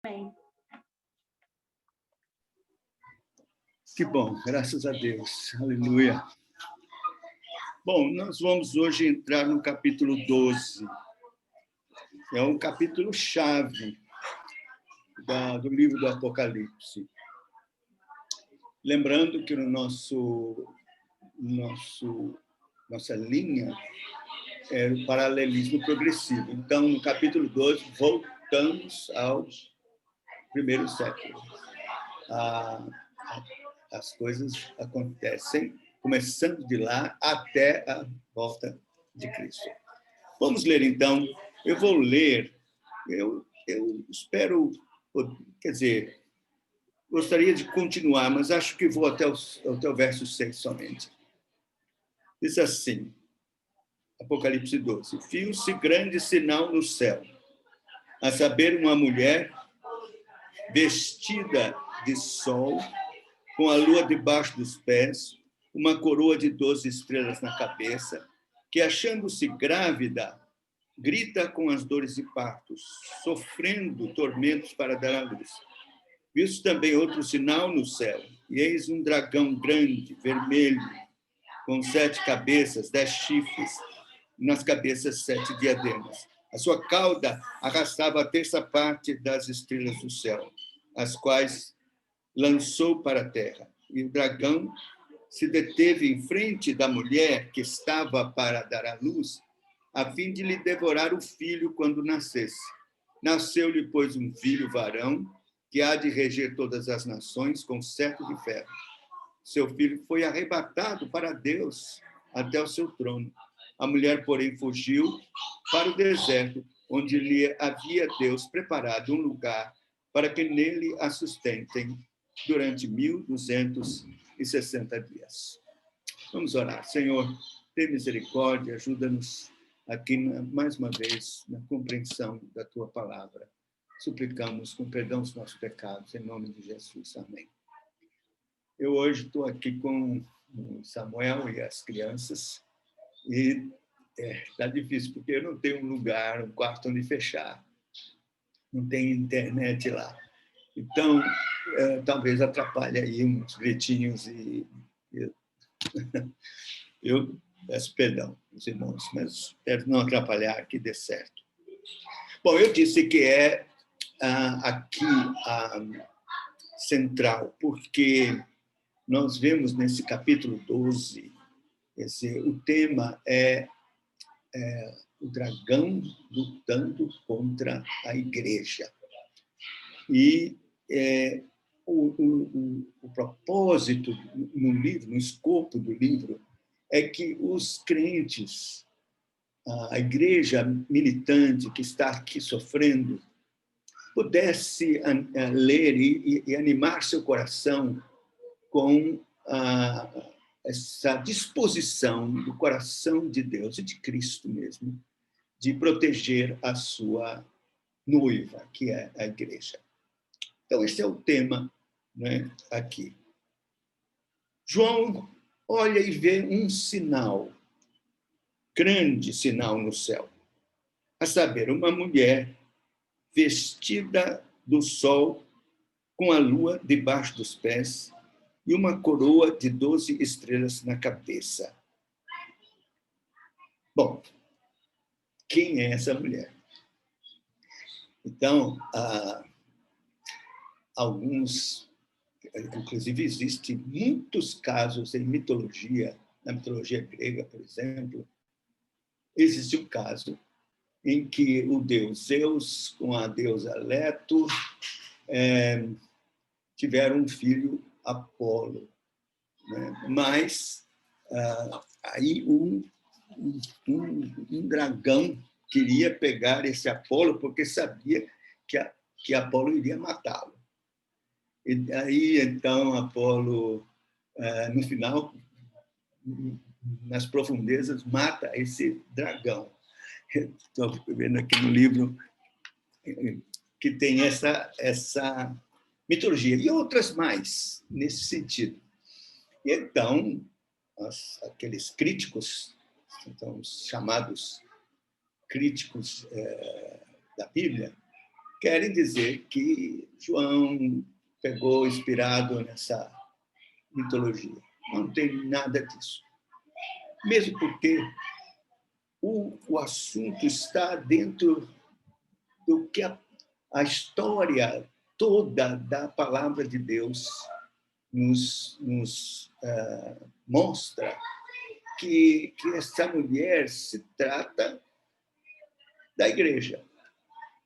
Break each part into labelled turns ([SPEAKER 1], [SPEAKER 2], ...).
[SPEAKER 1] Amém.
[SPEAKER 2] Que bom, graças a Deus. Aleluia. Bom, nós vamos hoje entrar no capítulo 12. É um capítulo-chave do livro do Apocalipse. Lembrando que no nossa linha é o paralelismo progressivo. Então, no capítulo 12, voltamos ao primeiro século. As coisas acontecem começando de lá até a volta de Cristo. Vamos ler, então. Eu vou ler, eu espero, quer dizer, gostaria de continuar, mas acho que vou até o verso 6 somente. Diz assim, Apocalipse 12. Viu-se grande sinal no céu, a saber, uma mulher vestida de sol, com a lua debaixo dos pés, uma coroa de 12 estrelas na cabeça, que, achando-se grávida, grita com as dores de parto, sofrendo tormentos para dar à luz. Viu-se também outro sinal no céu, e eis um dragão grande, vermelho, com 7 cabeças, 10 chifres, e nas cabeças 7 diademas. A sua cauda arrastava a terça parte das estrelas do céu, as quais lançou para a terra. E o dragão se deteve em frente da mulher que estava para dar à luz, a fim de lhe devorar o filho quando nascesse. Nasceu-lhe, pois, um filho varão, que há de reger todas as nações com cetro de ferro. Seu filho foi arrebatado para Deus até o seu trono. A mulher, porém, fugiu para o deserto, onde lhe havia Deus preparado um lugar para que nele a sustentem durante 1260 dias. Vamos orar. Senhor, tenha misericórdia, ajuda-nos aqui, mais uma vez, na compreensão da Tua palavra. Suplicamos com perdão os nossos pecados, em nome de Jesus. Amém. Eu hoje estou aqui com o Samuel e as crianças, e está difícil, porque eu não tenho um lugar, um quarto onde fechar. Não tem internet lá. Então, talvez atrapalhe aí uns gritinhos e eu peço perdão, meus irmãos, mas espero não atrapalhar, que dê certo. Bom, eu disse que aqui a central, porque nós vemos nesse capítulo 12, o tema é o dragão lutando contra a igreja. E o propósito no livro, no escopo do livro, é que os crentes, a igreja militante que está aqui sofrendo, pudesse ler e animar seu coração com essa disposição do coração de Deus e de Cristo mesmo, de proteger a sua noiva, que é a igreja. Então, esse é o tema, né, aqui. João olha e vê um sinal, grande sinal no céu, a saber, uma mulher vestida do sol, com a lua debaixo dos pés e uma coroa de 12 estrelas na cabeça. Bom, quem é essa mulher? Então, inclusive existem muitos casos em mitologia, na mitologia grega, por exemplo, existe um caso em que o deus Zeus com a deusa Leto tiveram um filho, Apolo, né? Mas aí um dragão queria pegar esse Apolo porque sabia que Apolo iria matá-lo. E aí, então, Apolo, no final, nas profundezas, mata esse dragão. Estou vendo aqui no livro que tem essa mitologia, e outras mais nesse sentido. E então, aqueles críticos, então, os chamados críticos da Bíblia, querem dizer que João pegou inspirado nessa mitologia. Não tem nada disso. Mesmo porque o assunto está dentro do que a história toda da palavra de Deus nos mostra que essa mulher se trata da igreja.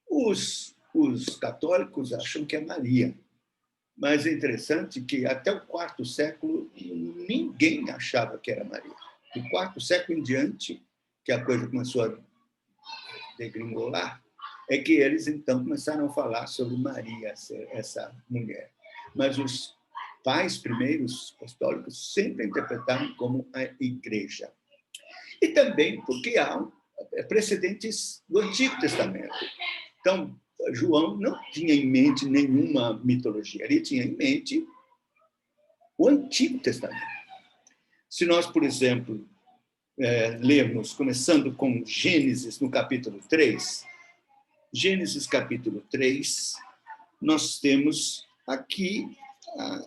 [SPEAKER 2] Os católicos acham que é Maria, mas é interessante que até o quarto século ninguém achava que era Maria. Do quarto século em diante, que a coisa começou a degringolar, é que eles então começaram a falar sobre Maria, essa mulher. Mas os pais primeiros apostólicos sempre interpretaram como a igreja. E também porque há precedentes do Antigo Testamento. Então, João não tinha em mente nenhuma mitologia, ele tinha em mente o Antigo Testamento. Se nós, por exemplo, lermos, começando com Gênesis, no capítulo 3, Gênesis, capítulo 3, nós temos aqui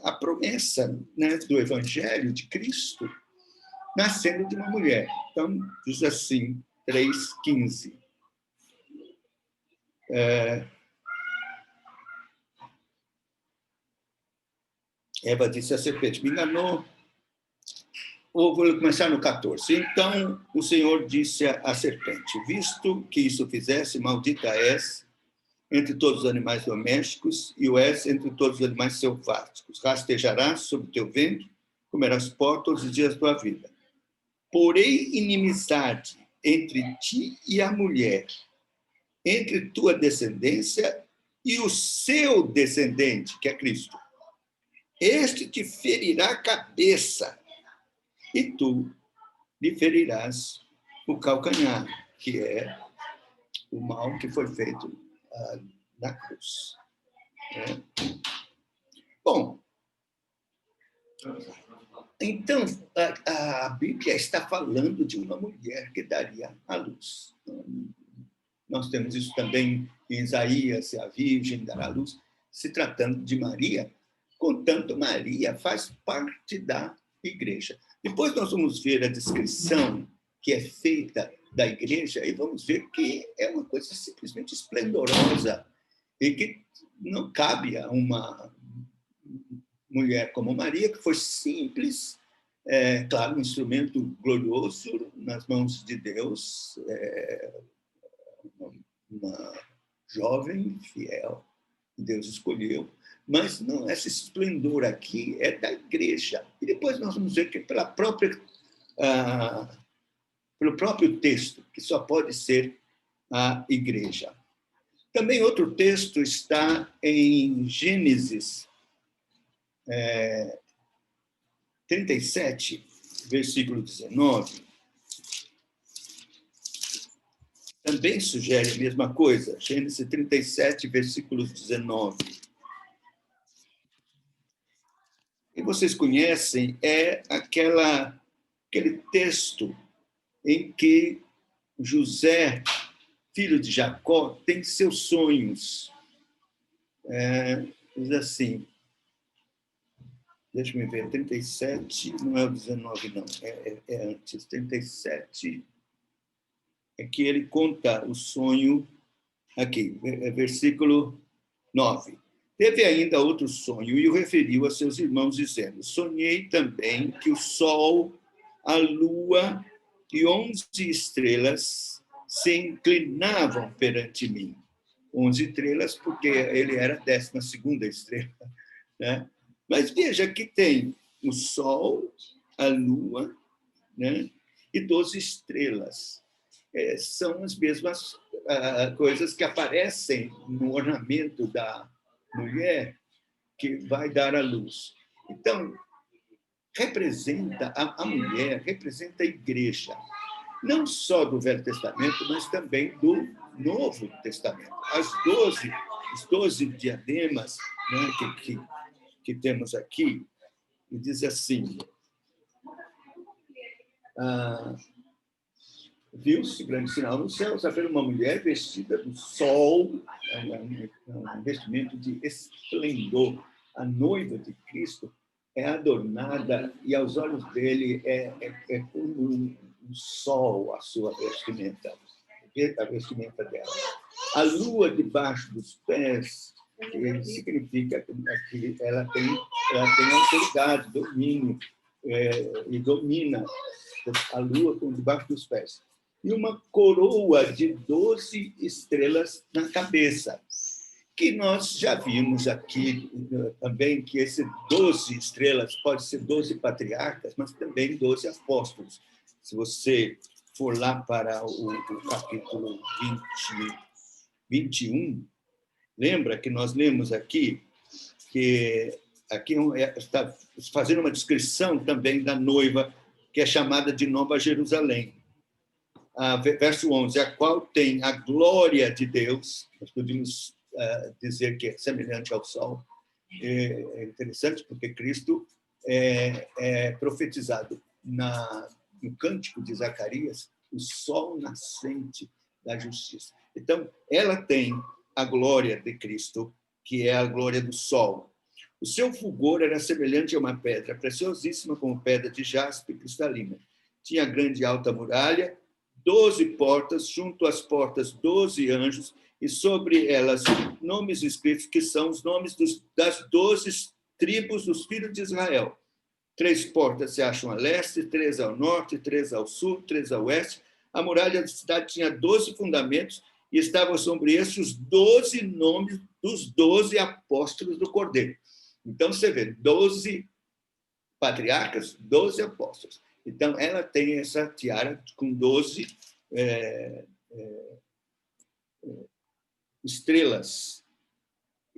[SPEAKER 2] a promessa, né, do Evangelho de Cristo nascendo de uma mulher. Então, diz assim, 3:15. Eva disse à serpente, me enganou. Ou vou começar no 14. Então o Senhor disse à serpente, visto que isso fizesse, maldita és entre todos os animais domésticos e o és entre todos os animais selváticos. Rastejarás sobre o teu ventre, comerás pó todos os dias da tua vida. Porém, inimizade entre ti e a mulher, entre tua descendência e o seu descendente, que é Cristo. Este te ferirá a cabeça, e tu lhe ferirás o calcanhar, que é o mal que foi feito na cruz. Bom, então a Bíblia está falando de uma mulher que daria à luz. Nós temos isso também em Isaías, a Virgem dará à luz, se tratando de Maria, contanto Maria faz parte da igreja. Depois nós vamos ver a descrição que é feita da igreja e vamos ver que é uma coisa simplesmente esplendorosa e que não cabe a uma mulher como Maria, que foi simples, claro, um instrumento glorioso nas mãos de Deus, uma jovem fiel, que Deus escolheu, mas não, esse esplendor aqui é da igreja. E depois nós vamos ver que pelo próprio texto, que só pode ser a igreja. Também outro texto está em Gênesis 37, versículo 19. Também sugere a mesma coisa. Gênesis 37, versículo 19. E vocês conhecem, é aquele texto em que José, filho de Jacó, tem seus sonhos. Diz assim, deixa eu ver, 37, não é o 19, não, é antes, 37, é que ele conta o sonho, aqui, versículo 9. Teve ainda outro sonho e o referiu a seus irmãos, dizendo, sonhei também que o sol, a lua e 11 estrelas se inclinavam perante mim. 11 estrelas, porque ele era a 12ª estrela. Né? Mas veja que tem o sol, a lua, né? E 12 estrelas. São as mesmas coisas que aparecem no ornamento da mulher que vai dar à luz. Então, a mulher representa a igreja, não só do Velho Testamento, mas também do Novo Testamento. Os 12 diademas, né, que temos aqui, diz assim, viu-se grande sinal no céu, saber uma mulher vestida do sol, um vestimento de esplendor. A noiva de Cristo é adornada e aos olhos dele é como um sol a sua vestimenta, a vestimenta dela. A lua debaixo dos pés significa que ela tem autoridade, domínio, e domina a lua com debaixo dos pés. E uma coroa de 12 estrelas na cabeça, que nós já vimos aqui também, que esse 12 estrelas pode ser 12 patriarcas, mas também 12 apóstolos. Se você for lá para o capítulo 21, lembra que nós lemos aqui que aqui está fazendo uma descrição também da noiva, que é chamada de Nova Jerusalém. Verso 11, a qual tem a glória de Deus, nós podemos dizer que é semelhante ao sol. É interessante porque Cristo é profetizado no cântico de Zacarias, o sol nascente da justiça. Então, ela tem a glória de Cristo, que é a glória do sol. O seu fulgor era semelhante a uma pedra preciosíssima, como pedra de jaspe cristalina. Tinha grande e alta muralha, 12 portas, junto às portas 12 anjos, e sobre elas nomes escritos, que são os nomes das 12 tribos dos filhos de Israel. 3 portas se acham a leste, 3 ao norte, 3 ao sul, 3 ao oeste. A muralha da cidade tinha 12 fundamentos, e estavam sobre esses os 12 nomes dos 12 apóstolos do Cordeiro. Então, você vê, 12 patriarcas, 12 apóstolos. Então, ela tem essa tiara com 12 estrelas.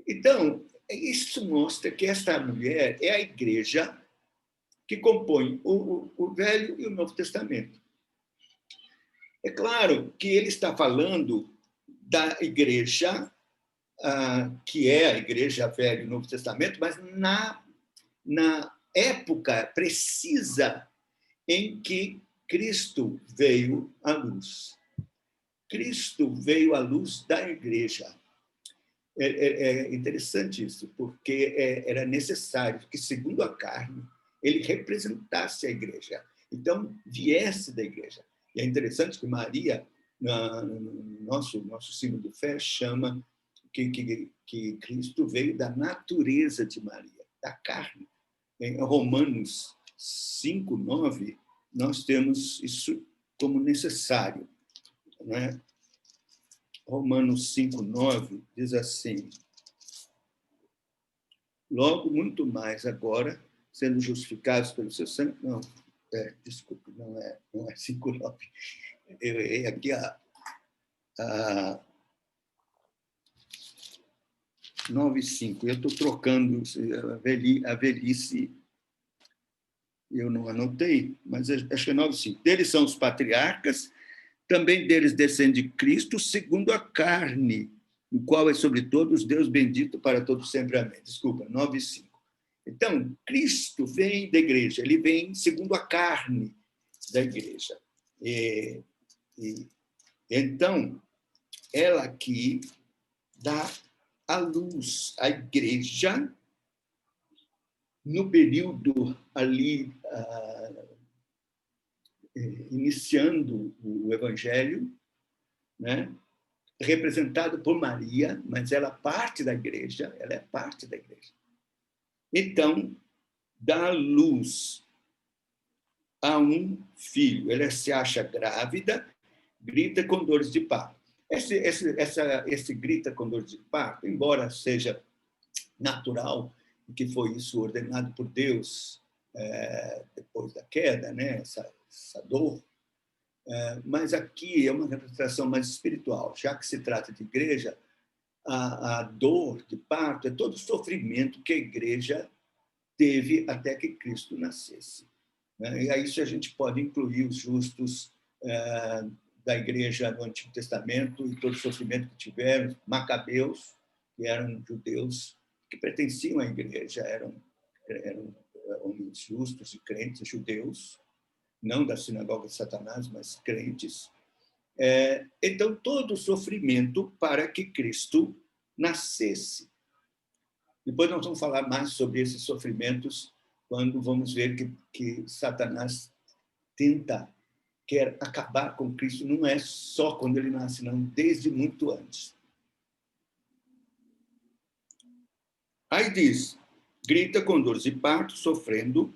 [SPEAKER 2] Então, isso mostra que esta mulher é a igreja que compõe o Velho e o Novo Testamento. É claro que ele está falando da igreja, que é a igreja Velho e Novo Testamento, mas na época precisa em que Cristo veio à luz. Cristo veio à luz da igreja. É interessante isso, porque era necessário que, segundo a carne, ele representasse a igreja. Então, viesse da igreja. E é interessante que Maria, no nosso símbolo de fé, chama que Cristo veio da natureza de Maria, da carne. Em Romanos 5:9, nós temos isso como necessário, né? Romanos 5:9 diz assim: logo, muito mais agora, sendo justificados pelo seu sangue... Não, desculpe, não é 5:9. Eu errei aqui a 9:5. Eu estou trocando a velhice, eu não anotei, mas acho que é 9:5. Deles são os patriarcas, também deles descende Cristo, segundo a carne, o qual é sobre todos Deus bendito para todos sempre. Amém. Desculpa, 9:5. Então, Cristo vem da igreja, ele vem segundo a carne da igreja. Então, ela aqui dá à luz a igreja no período ali, iniciando o Evangelho, né? Representado por Maria, mas ela parte da igreja, ela é parte da igreja. Então, dá luz a um filho. Ela se acha grávida, grita com dores de parto. Esse grita com dores de parto, embora seja natural, que foi isso ordenado por Deus depois da queda, né? essa dor, mas aqui é uma representação mais espiritual, já que se trata de igreja. A dor de parto é todo o sofrimento que a igreja teve até que Cristo nascesse. E a isso a gente pode incluir os justos da igreja no Antigo Testamento e todo o sofrimento que tiveram, macabeus, que eram judeus que pertenciam à igreja, eram homens justos e crentes judeus, não da sinagoga de Satanás, mas crentes. Então, todo o sofrimento para que Cristo nascesse. Depois nós vamos falar mais sobre esses sofrimentos quando vamos ver que Satanás quer acabar com Cristo, não é só quando ele nasce, não, desde muito antes. Aí diz, grita com dores de parto, sofrendo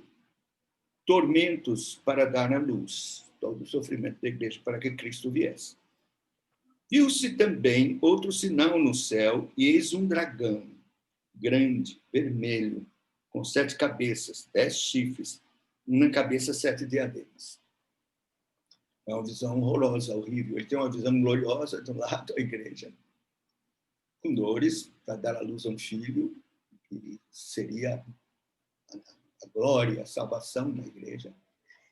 [SPEAKER 2] tormentos para dar à luz, todo o sofrimento da igreja para que Cristo viesse. Viu-se também outro sinal no céu, e eis um dragão, grande, vermelho, com 7 cabeças, 10 chifres, na cabeça 7 diademas. É uma visão horrorosa, horrível. Ele tem uma visão gloriosa do lado da igreja, com dores para dar à luz a um filho, que seria a glória, a salvação da igreja.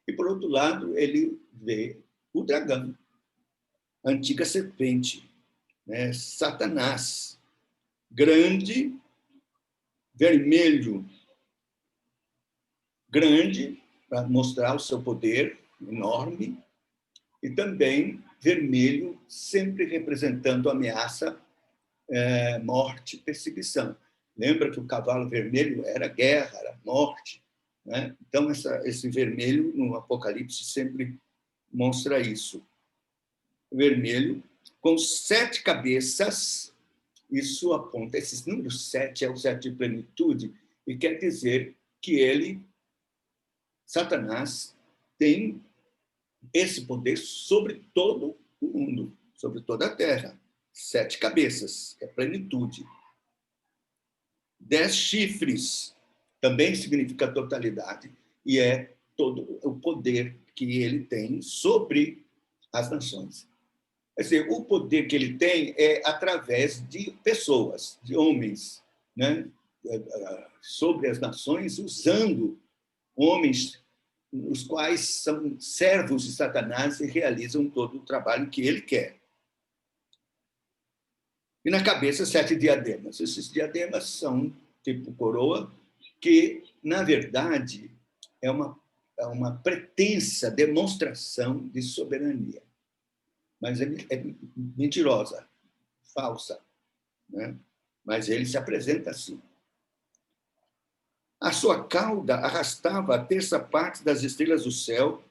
[SPEAKER 2] E, por outro lado, ele vê o dragão, a antiga serpente, né? Satanás, grande, vermelho, grande, para mostrar o seu poder enorme, e também vermelho, sempre representando ameaça, morte, perseguição. Lembra que o cavalo vermelho era guerra, era morte, né? Então, esse vermelho, no Apocalipse, sempre mostra isso. Vermelho, com 7 cabeças, isso aponta, esse número 7 é o 7 de plenitude, e quer dizer que ele, Satanás, tem esse poder sobre todo o mundo, sobre toda a terra. 7 cabeças, é plenitude. 10 chifres, também significa totalidade, e é todo o poder que ele tem sobre as nações. Quer dizer, o poder que ele tem é através de pessoas, de homens, né? Sobre as nações, usando homens, os quais são servos de Satanás e realizam todo o trabalho que ele quer. E na cabeça, 7 diademas. Esses diademas são tipo coroa, que, na verdade, é uma pretensa demonstração de soberania. Mas é mentirosa, falsa, né? Mas ele se apresenta assim. A sua cauda arrastava a terça parte das estrelas do céu,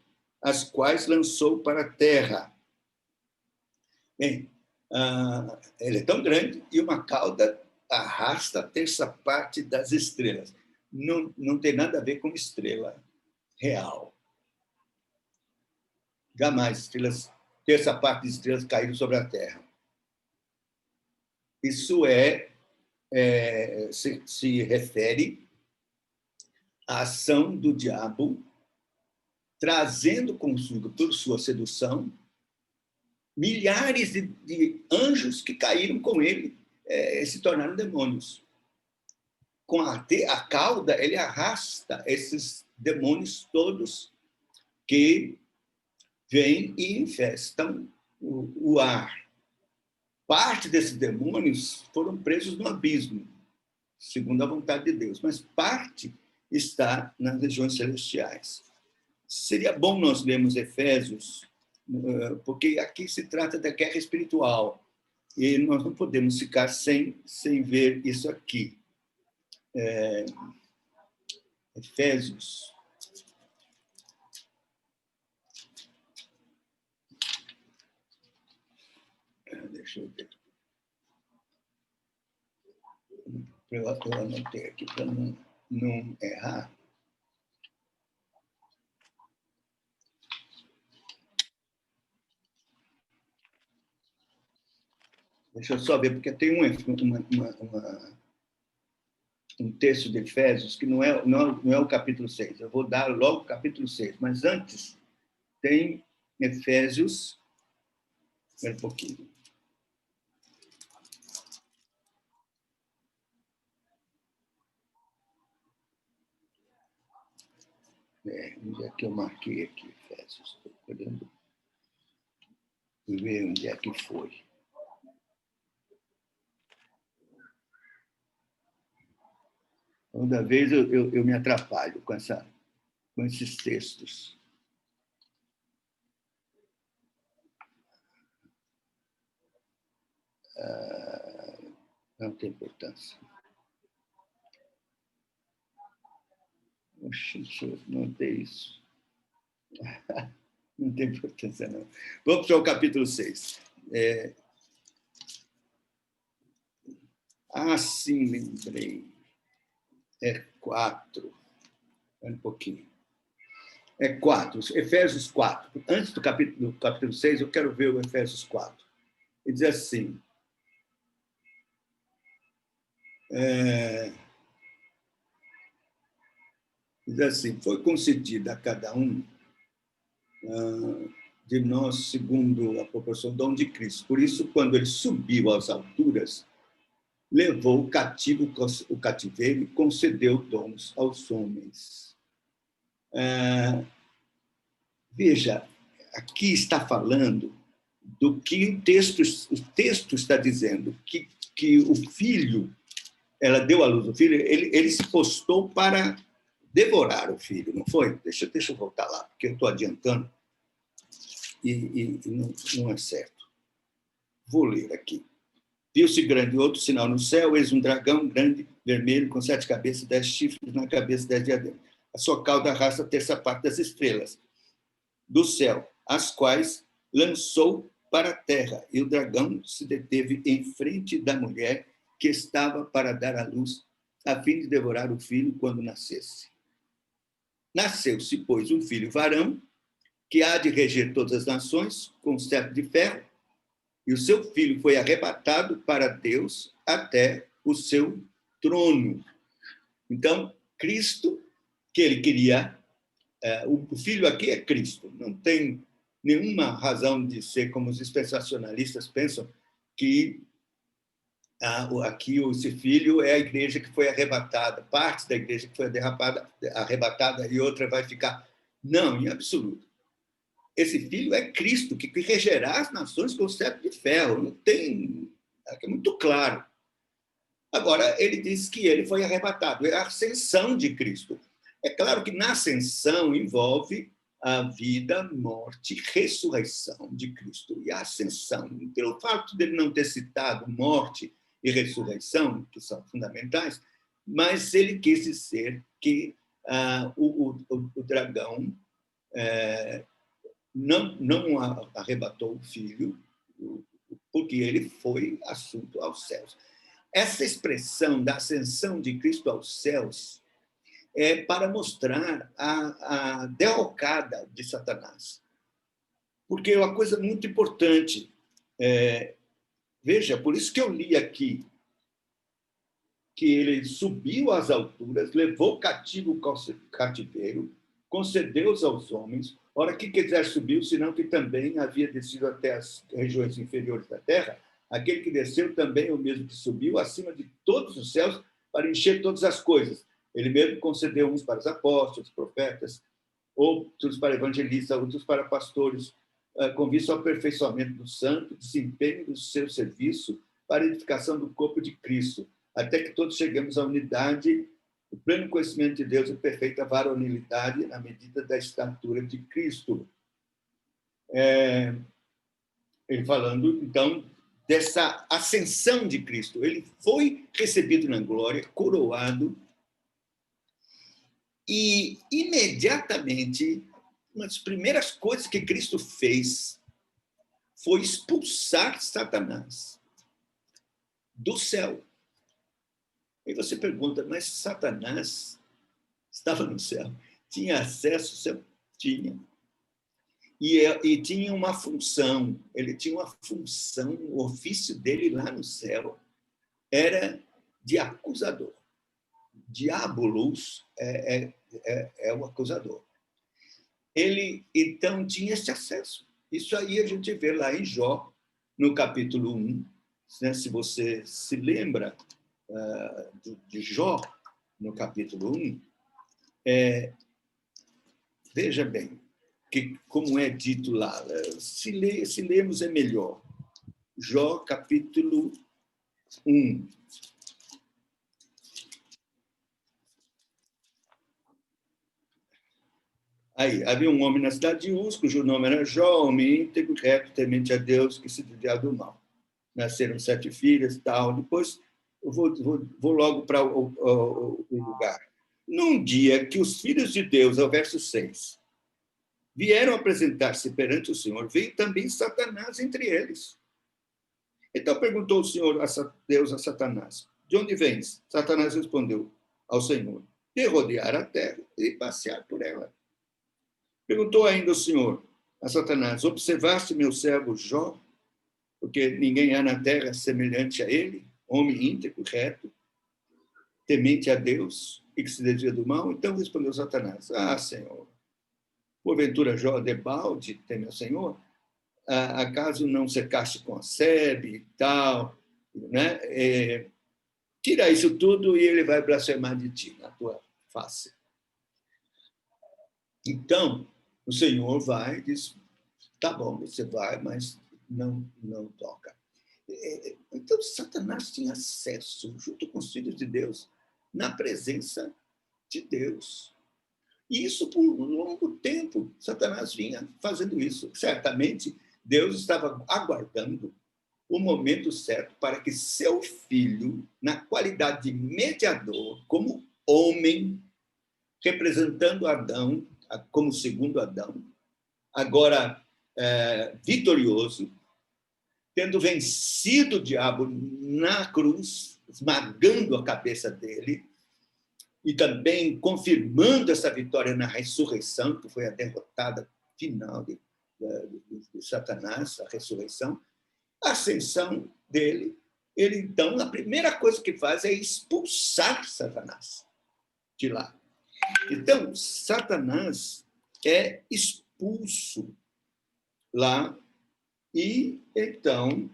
[SPEAKER 2] as quais lançou para a terra. Bem, ele é tão grande e uma cauda arrasta a terça parte das estrelas. Não tem nada a ver com estrela real. Jamais terça parte das estrelas caíram sobre a terra. Isso se refere à ação do diabo, trazendo consigo, por sua sedução, milhares de anjos que caíram com ele, se tornaram demônios. Com a cauda, ele arrasta esses demônios todos que vêm e infestam o ar. Parte desses demônios foram presos no abismo, segundo a vontade de Deus, mas parte está nas regiões celestiais. Seria bom nós lermos Efésios, porque aqui se trata da guerra espiritual, e nós não podemos ficar sem ver isso aqui. Efésios. Deixa eu ver. Eu anotei aqui para não errar. Deixa eu só ver, porque tem um texto de Efésios que não é o capítulo 6. Eu vou dar logo o capítulo 6, mas antes tem Efésios. Espera um pouquinho. Onde é que eu marquei aqui, Efésios? Estou querendo ver onde é que foi. Toda vez eu me atrapalho com esses textos. Não tem importância. Oxe, não tem isso. Não tem importância, não. Vamos para o capítulo 6. Sim, lembrei. É 4. Um pouquinho. É 4, Efésios 4. Antes do capítulo 6, eu quero ver o Efésios 4. Ele diz assim, foi concedida a cada um de nós segundo a proporção do dom de Cristo. Por isso, quando ele subiu às alturas, levou cativo o cativeiro e concedeu dons aos homens. Veja, aqui está falando do que o texto está dizendo, que o filho, ela deu à luz o filho, ele se postou para devorar o filho, não foi? Deixa eu voltar lá, porque eu estou adiantando e não é certo. Vou ler aqui. Viu-se grande outro sinal no céu, eis um dragão grande, vermelho, com 7 cabeças, 10 chifres na cabeça, 10 diademas. A sua cauda arrasta a terça parte das estrelas do céu, as quais lançou para a terra. E o dragão se deteve em frente da mulher que estava para dar à luz, a fim de devorar o filho quando nascesse. Nasceu-se, pois, um filho varão, que há de reger todas as nações com cetro de ferro, e o seu filho foi arrebatado para Deus até o seu trono. Então, Cristo, que ele queria, o filho aqui é Cristo, não tem nenhuma razão de ser como os dispensacionalistas pensam, que aqui esse filho é a igreja que foi arrebatada, parte da igreja que foi arrebatada e outra vai ficar. Não, em absoluto. Esse filho é Cristo, que regerá as nações com cetro de ferro. Não tem. É muito claro. Agora, ele diz que ele foi arrebatado. É a ascensão de Cristo. É claro que na ascensão envolve a vida, morte e ressurreição de Cristo. E a ascensão, pelo fato dele não ter citado morte e ressurreição, que são fundamentais, mas ele quis dizer que o dragão não arrebatou o filho, porque ele foi assunto aos céus. Essa expressão da ascensão de Cristo aos céus é para mostrar a derrocada de Satanás. Porque é uma coisa muito importante. Veja, por isso que eu li aqui que ele subiu às alturas, levou cativo o cativeiro, concedeu-os aos homens. Ora, que quiser subiu, senão que também havia descido até as regiões inferiores da terra, aquele que desceu também é o mesmo que subiu acima de todos os céus para encher todas as coisas. Ele mesmo concedeu uns para os apóstolos, profetas, outros para evangelistas, outros para pastores, com vista ao aperfeiçoamento do santo, desempenho do seu serviço para a edificação do corpo de Cristo, até que todos cheguemos à unidade, o pleno conhecimento de Deus e perfeita varonilidade na medida da estatura de Cristo. Ele falando, então, dessa ascensão de Cristo. Ele foi recebido na glória, coroado, e imediatamente, uma das primeiras coisas que Cristo fez foi expulsar Satanás do céu. E você pergunta, mas Satanás estava no céu? Tinha acesso ao céu? Tinha. E tinha uma função, ele tinha uma função, o ofício dele lá no céu era de acusador. Diabolos é o acusador. Ele, então, tinha esse acesso. Isso aí a gente vê lá em Jó, no capítulo 1, né? Se você se lembra de Jó, no capítulo 1, veja bem, que, como é dito lá, se lemos é melhor. Jó, capítulo 1. Aí, havia um homem na cidade de Uz, cujo nome era Jó, homem íntegro, reto, temente a Deus, que se desviava do mal. nasceram 7 filhas e tal. Depois eu vou logo para o lugar. Num dia que os filhos de Deus, ao verso 6, vieram apresentar-se perante o Senhor, veio também Satanás entre eles. Então perguntou o Senhor, Deus a Satanás, de onde vens? Satanás respondeu ao Senhor, de rodear a terra e passear por ela. Perguntou ainda o Senhor a Satanás, observaste meu servo Jó? Porque ninguém há na terra semelhante a ele, homem íntegro, reto, temente a Deus e que se desvia do mal. Então respondeu Satanás, Senhor, porventura Jó debalde teme ao Senhor? Acaso não secaste com a sebe e tal? Né? Tira isso tudo e ele vai blasfemar de ti, na tua face. Então, o Senhor vai e diz, tá bom, você vai, mas não toca. Então, Satanás tinha acesso, junto com os filhos de Deus, na presença de Deus. E isso por um longo tempo, Satanás vinha fazendo isso. Certamente, Deus estava aguardando o momento certo para que seu filho, na qualidade de mediador, como homem, representando Adão, como segundo Adão, agora vitorioso, tendo vencido o diabo na cruz, esmagando a cabeça dele, e também confirmando essa vitória na ressurreição, que foi a derrotada final de Satanás, a ressurreição, a ascensão dele, ele, então, a primeira coisa que faz é expulsar Satanás de lá. Então, Satanás é expulso lá e, então,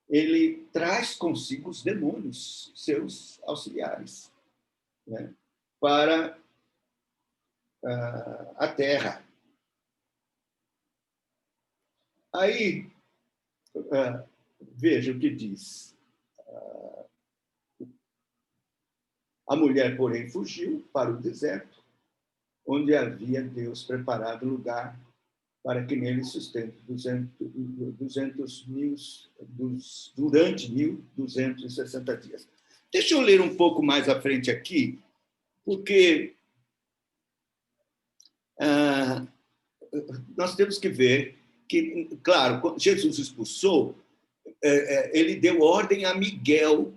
[SPEAKER 2] ele traz consigo os demônios, seus auxiliares, né, para a terra. Aí, veja o que diz. A mulher, porém, fugiu para o deserto, onde havia Deus preparado lugar para que nele sustente 200 mil, durante 1.260 dias. Deixa eu ler um pouco mais à frente aqui, porque nós temos que ver que, claro, quando Jesus expulsou, ele deu ordem a Miguel,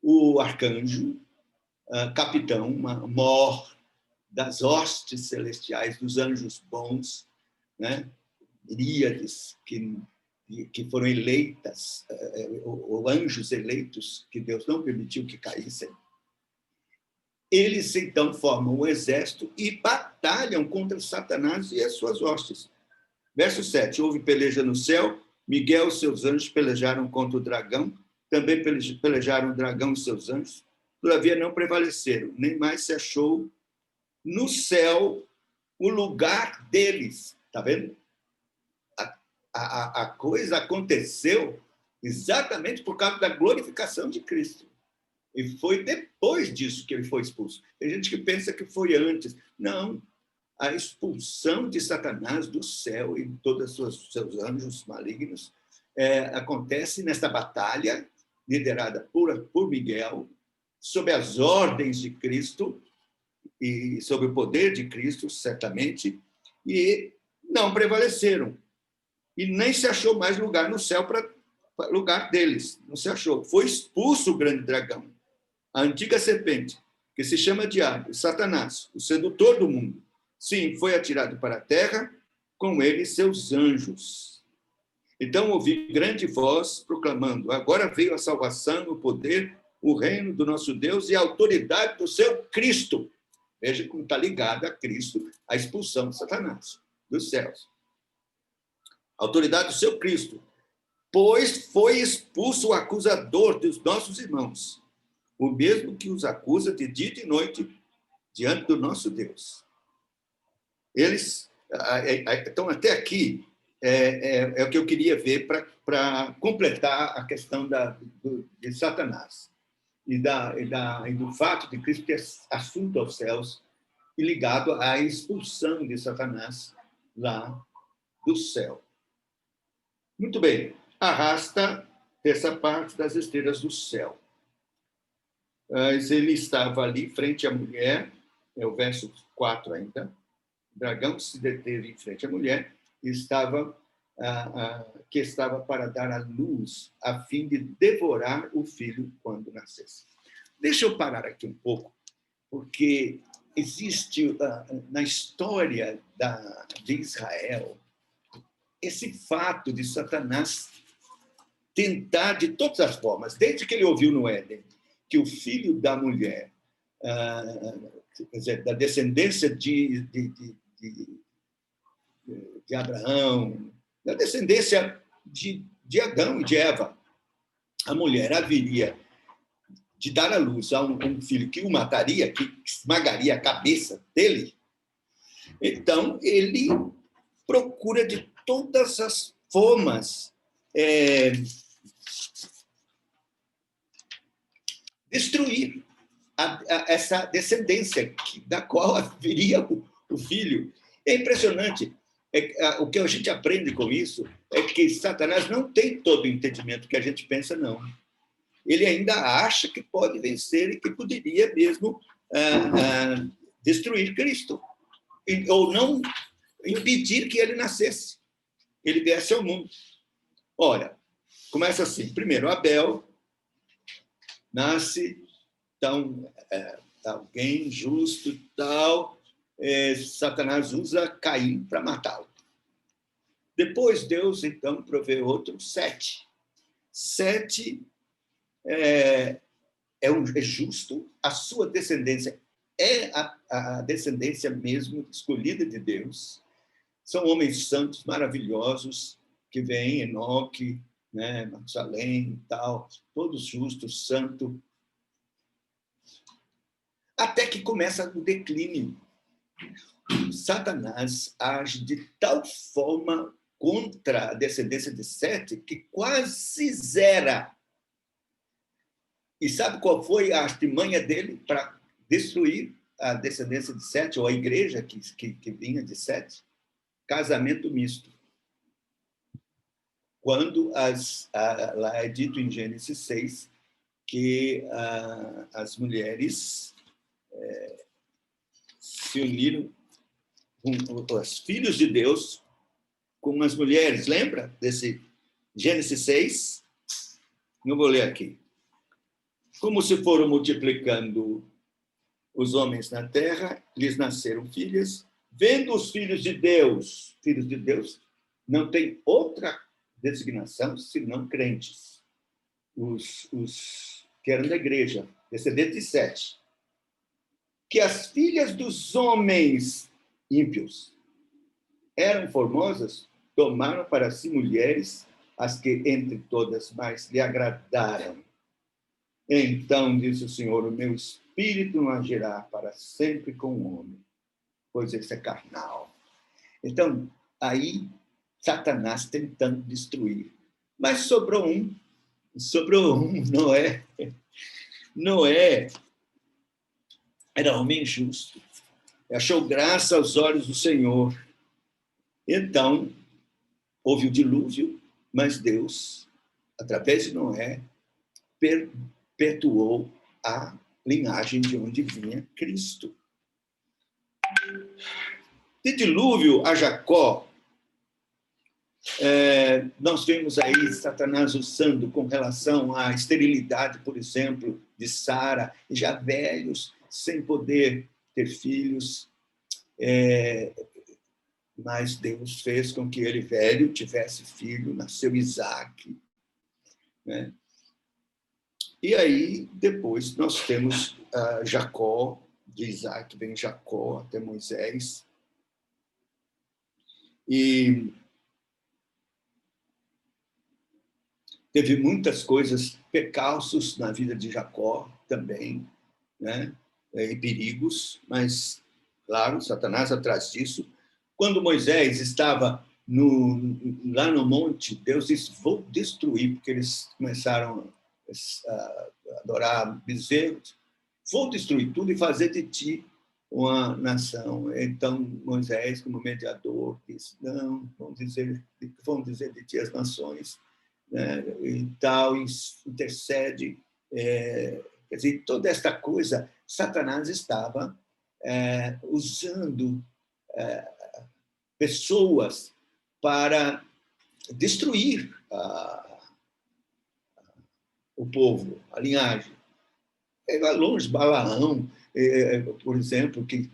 [SPEAKER 2] o arcanjo, capitão, mor das hostes celestiais, dos anjos bons, né? Miríades que foram eleitas, ou anjos eleitos, que Deus não permitiu que caíssem. Eles, então, formam um exército e batalham contra Satanás e as suas hostes. Verso 7, houve peleja no céu, Miguel e seus anjos pelejaram contra o dragão, também pelejaram o dragão e seus anjos, todavia não prevaleceram, nem mais se achou no céu o lugar deles. Está vendo? A coisa aconteceu exatamente por causa da glorificação de Cristo. E foi depois disso que ele foi expulso. Tem gente que pensa que foi antes. Não. A expulsão de Satanás do céu e de todos os seus anjos malignos acontece nesta batalha liderada por Miguel, sob as ordens de Cristo e sob o poder de Cristo, certamente, e não prevaleceram. E nem se achou mais lugar no céu para lugar deles. Não se achou. Foi expulso o grande dragão, a antiga serpente, que se chama Diabo, Satanás, o sedutor do mundo. Sim, foi atirado para a terra, com ele seus anjos. Então ouvi grande voz proclamando, agora veio a salvação, o poder, o reino do nosso Deus e a autoridade do seu Cristo. Veja como está ligado a Cristo, a expulsão de Satanás dos céus. A autoridade do seu Cristo, pois foi expulso o acusador dos nossos irmãos, o mesmo que os acusa de dia e de noite diante do nosso Deus. Eles, então, até aqui, é o que eu queria ver para completar a questão de Satanás e do fato de Cristo ter assunto aos céus e ligado à expulsão de Satanás lá do céu. Muito bem. arrasta essa parte das estrelas do céu. Mas ele estava ali, frente à mulher, é o verso 4 ainda. O dragão se deteve em frente à mulher e que estava para dar à luz, a fim de devorar o filho quando nascesse. Deixa eu parar aqui um pouco, porque existe na história de Israel esse fato de Satanás tentar de todas as formas, desde que ele ouviu no Éden que o filho da mulher, quer dizer, da descendência de Abraão, da descendência de Adão e de Eva, a mulher haveria de dar à luz a um filho que o mataria, que esmagaria a cabeça dele. Então, ele procura de todas as formas destruir essa descendência da qual haveria o filho. É impressionante. O que a gente aprende com isso é que Satanás não tem todo o entendimento que a gente pensa, não. Ele ainda acha que pode vencer e que poderia mesmo destruir Cristo, ou não impedir que ele nascesse, ele viesse ao mundo. Ora, começa assim. Primeiro, Abel nasce, então, alguém justo e tal, Satanás usa Caim para matá-lo. Depois, Deus, então, provê outro, Sete. Sete é justo, a sua descendência é a descendência mesmo escolhida de Deus. São homens santos, maravilhosos, que vêm, Enoque, né, Matusalém e tal, todos justos, santos. Até que começa o declínio. Satanás age de tal forma contra a descendência de Sete que quase zera. E sabe qual foi a artimanha dele para destruir a descendência de Sete, ou a igreja que vinha de Sete? Casamento misto. Quando lá é dito em Gênesis 6 que as mulheres se uniram com os filhos de Deus com as mulheres. Lembra desse Gênesis 6? Não vou ler aqui. Como se foram multiplicando os homens na terra, lhes nasceram filhas. Vendo os filhos de Deus não tem outra designação senão crentes. Os que eram da igreja, descendentes de Sete. Que as filhas dos homens ímpios eram formosas, tomaram para si mulheres, as que entre todas mais lhe agradaram. Então, disse o Senhor, o meu espírito não agirá para sempre com o homem, pois esse é carnal. Então, aí, Satanás tentando destruir. Mas sobrou um, Noé. Noé era homem justo, achou graça aos olhos do Senhor. Então, houve o dilúvio, mas Deus, através de Noé, perpetuou a linhagem de onde vinha Cristo. De dilúvio a Jacó, nós vemos aí Satanás usando com relação à esterilidade, por exemplo, de Sara, já velhos, sem poder ter filhos, mas Deus fez com que ele, velho, tivesse filho, nasceu Isaac. Né? E aí, depois, nós temos Jacó, de Isaac vem Jacó até Moisés. E teve muitas coisas, percalços na vida de Jacó também, né? E perigos, mas, claro, Satanás atrás disso. Quando Moisés estava lá no monte, Deus disse, vou destruir, porque eles começaram a adorar bezerros, vou destruir tudo e fazer de ti uma nação. Então, Moisés, como mediador, disse, não, vão dizer de ti as nações. né, e tal, intercede. Quer dizer, toda esta coisa, Satanás estava usando pessoas para destruir o povo, a linhagem. Vai longe, Balaão, por exemplo, que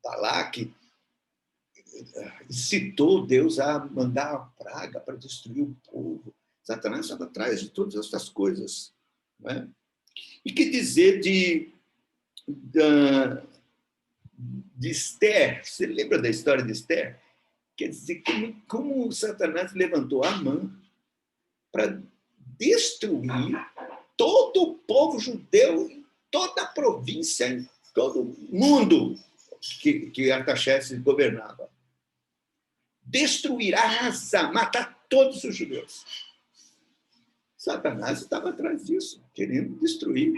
[SPEAKER 2] Balaque incitou Deus a mandar a praga para destruir o povo. Satanás estava atrás de todas essas coisas. Né? E que dizer de Esther? Você lembra da história de Esther? Quer dizer, como Satanás levantou Amã para destruir todo o povo judeu, em toda a província, em todo o mundo que Artaxerxes governava. Destruir, arrasar, matar todos os judeus. Satanás estava atrás disso, querendo destruir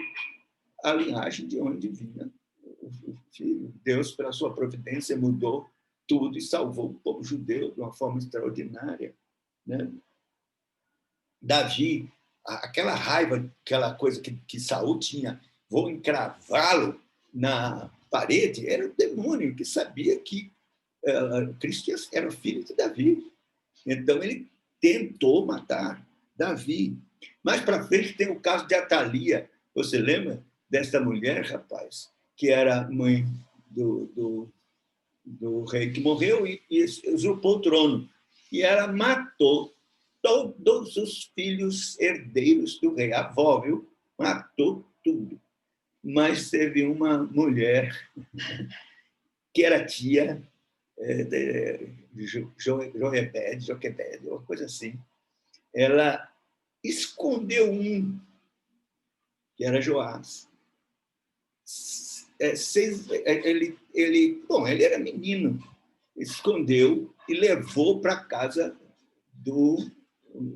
[SPEAKER 2] a linhagem de onde vinha o filho. Deus, pela sua providência, mudou tudo e salvou o povo judeu de uma forma extraordinária. Né? Davi, aquela raiva, aquela coisa que Saul tinha, vou encravá-lo na parede, era o demônio que sabia que Cristo era o filho de Davi. Então, ele tentou matar Davi. Mais para frente tem o caso de Atalia. Você lembra desta mulher, rapaz, que era mãe do rei que morreu e usurpou o trono. E ela matou todos os filhos herdeiros do rei. A avó, viu? Matou tudo. Mas teve uma mulher que era tia Joquebede, uma coisa assim. Ela escondeu um, que era Joás. Ele era menino, escondeu e levou para a casa do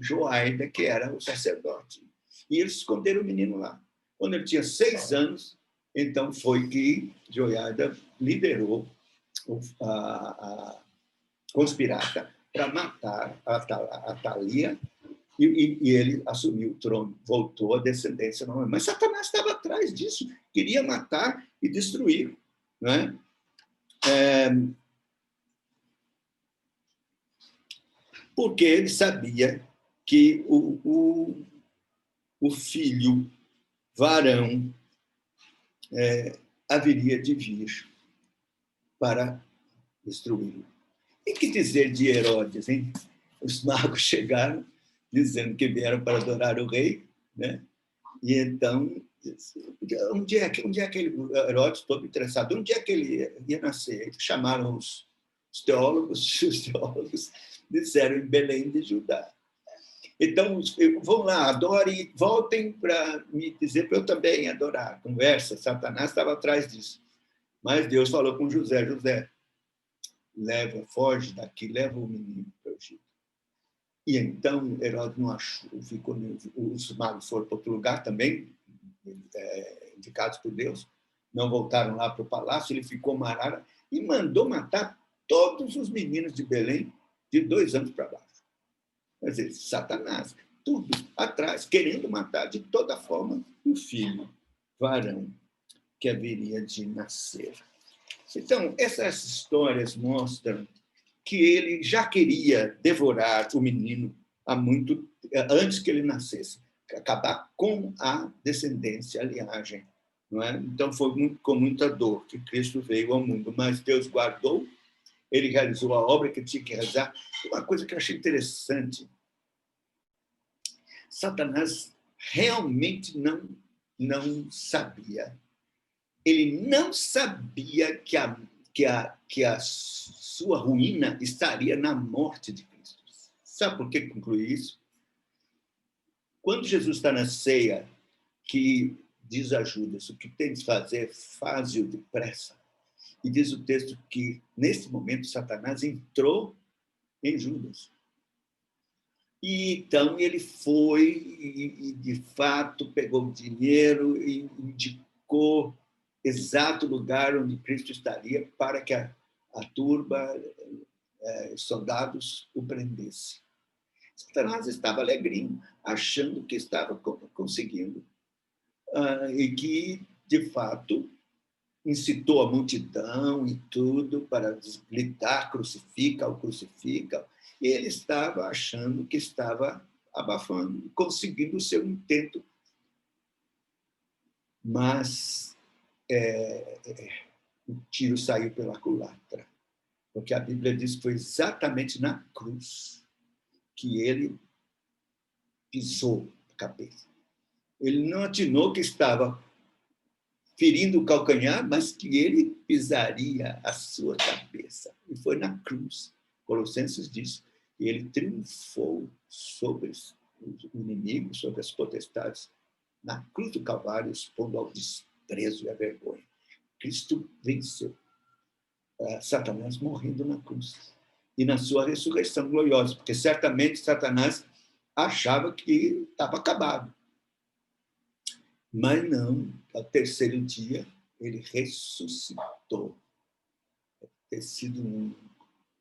[SPEAKER 2] Joaida, que era o sacerdote. E eles esconderam o menino lá. Quando ele tinha 6 anos, então foi que Joiada liderou a conspirata para matar a Atalia e ele assumiu o trono, voltou à descendência normal. Mas Satanás estava atrás disso, queria matar e destruir. Não é? Porque ele sabia que o filho varão haveria de vir para destruí-lo. E que dizer de Herodes, hein? Os magos chegaram dizendo que vieram para adorar o rei, né? E então, onde é que Herodes, todo interessado, onde é que ele ia nascer? Chamaram os teólogos disseram em Belém de Judá. Então, vão lá, adorem, voltem para me dizer para eu também adorar. Conversa, Satanás estava atrás disso. Mas Deus falou com José, foge daqui, leva o menino para o Egito. E então Herodes não achou, os magos foram para outro lugar também, indicados por Deus, não voltaram lá para o palácio, ele ficou marara e mandou matar todos os meninos de Belém de 2 anos para baixo. Quer dizer, Satanás, tudo atrás, querendo matar de toda forma o filho varão que haveria de nascer. Então, essas histórias mostram que ele já queria devorar o menino antes que ele nascesse, acabar com a descendência, a linhagem. Não é? Então, foi com muita dor que Cristo veio ao mundo, mas Deus guardou, ele realizou a obra que tinha que realizar. Uma coisa que eu achei interessante, Satanás realmente não sabia. Ele não sabia que a sua ruína estaria na morte de Cristo. Sabe por que concluí isso? Quando Jesus está na ceia, que diz a Judas, o que tens de fazer, faze-o depressa. E diz o texto que, nesse momento, Satanás entrou em Judas. E então ele foi e de fato, pegou o dinheiro e indicou exato lugar onde Cristo estaria para que a turba, soldados, o prendesse. Satanás estava alegrinho, achando que estava conseguindo, e que, de fato, incitou a multidão e tudo para gritar, crucifica, o crucifica. E ele estava achando que estava abafando, conseguindo o seu intento. Mas o tiro saiu pela culatra, porque a Bíblia diz que foi exatamente na cruz que ele pisou a cabeça. Ele não atinou que estava ferindo o calcanhar, mas que ele pisaria a sua cabeça. E foi na cruz. Colossenses diz que ele triunfou sobre o inimigo, sobre as potestades, na cruz do Calvário, expondo ao desprezo e à vergonha. Cristo venceu Satanás morrendo na cruz e na sua ressurreição gloriosa, porque certamente Satanás achava que estava acabado. Mas não, ao terceiro dia, ele ressuscitou. Ter sido um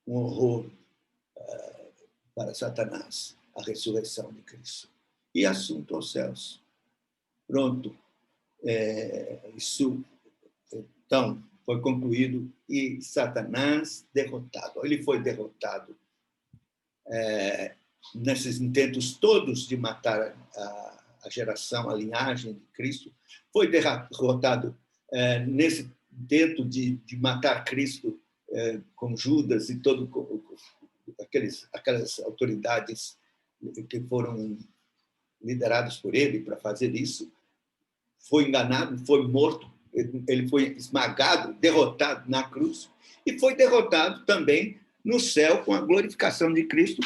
[SPEAKER 2] horror para Satanás, a ressurreição de Cristo. E assunto aos céus. Pronto. Isso, então, foi concluído e Satanás derrotado. Ele foi derrotado nesses intentos todos de matar a geração, a linhagem de Cristo. Foi derrotado nesse intento de matar Cristo com Judas e todo aquelas autoridades que foram lideradas por ele para fazer isso. Foi enganado, foi morto, ele foi esmagado, derrotado na cruz, e foi derrotado também no céu com a glorificação de Cristo,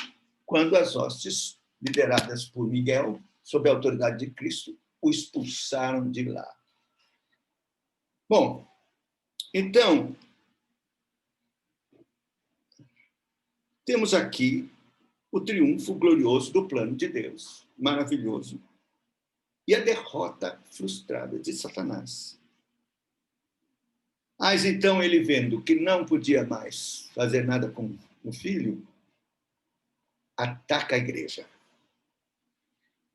[SPEAKER 2] quando as hostes, lideradas por Miguel, sob a autoridade de Cristo, o expulsaram de lá. Bom, então, temos aqui o triunfo glorioso do plano de Deus, maravilhoso, e a derrota frustrada de Satanás. Mas então ele, vendo que não podia mais fazer nada com o filho, ataca a igreja.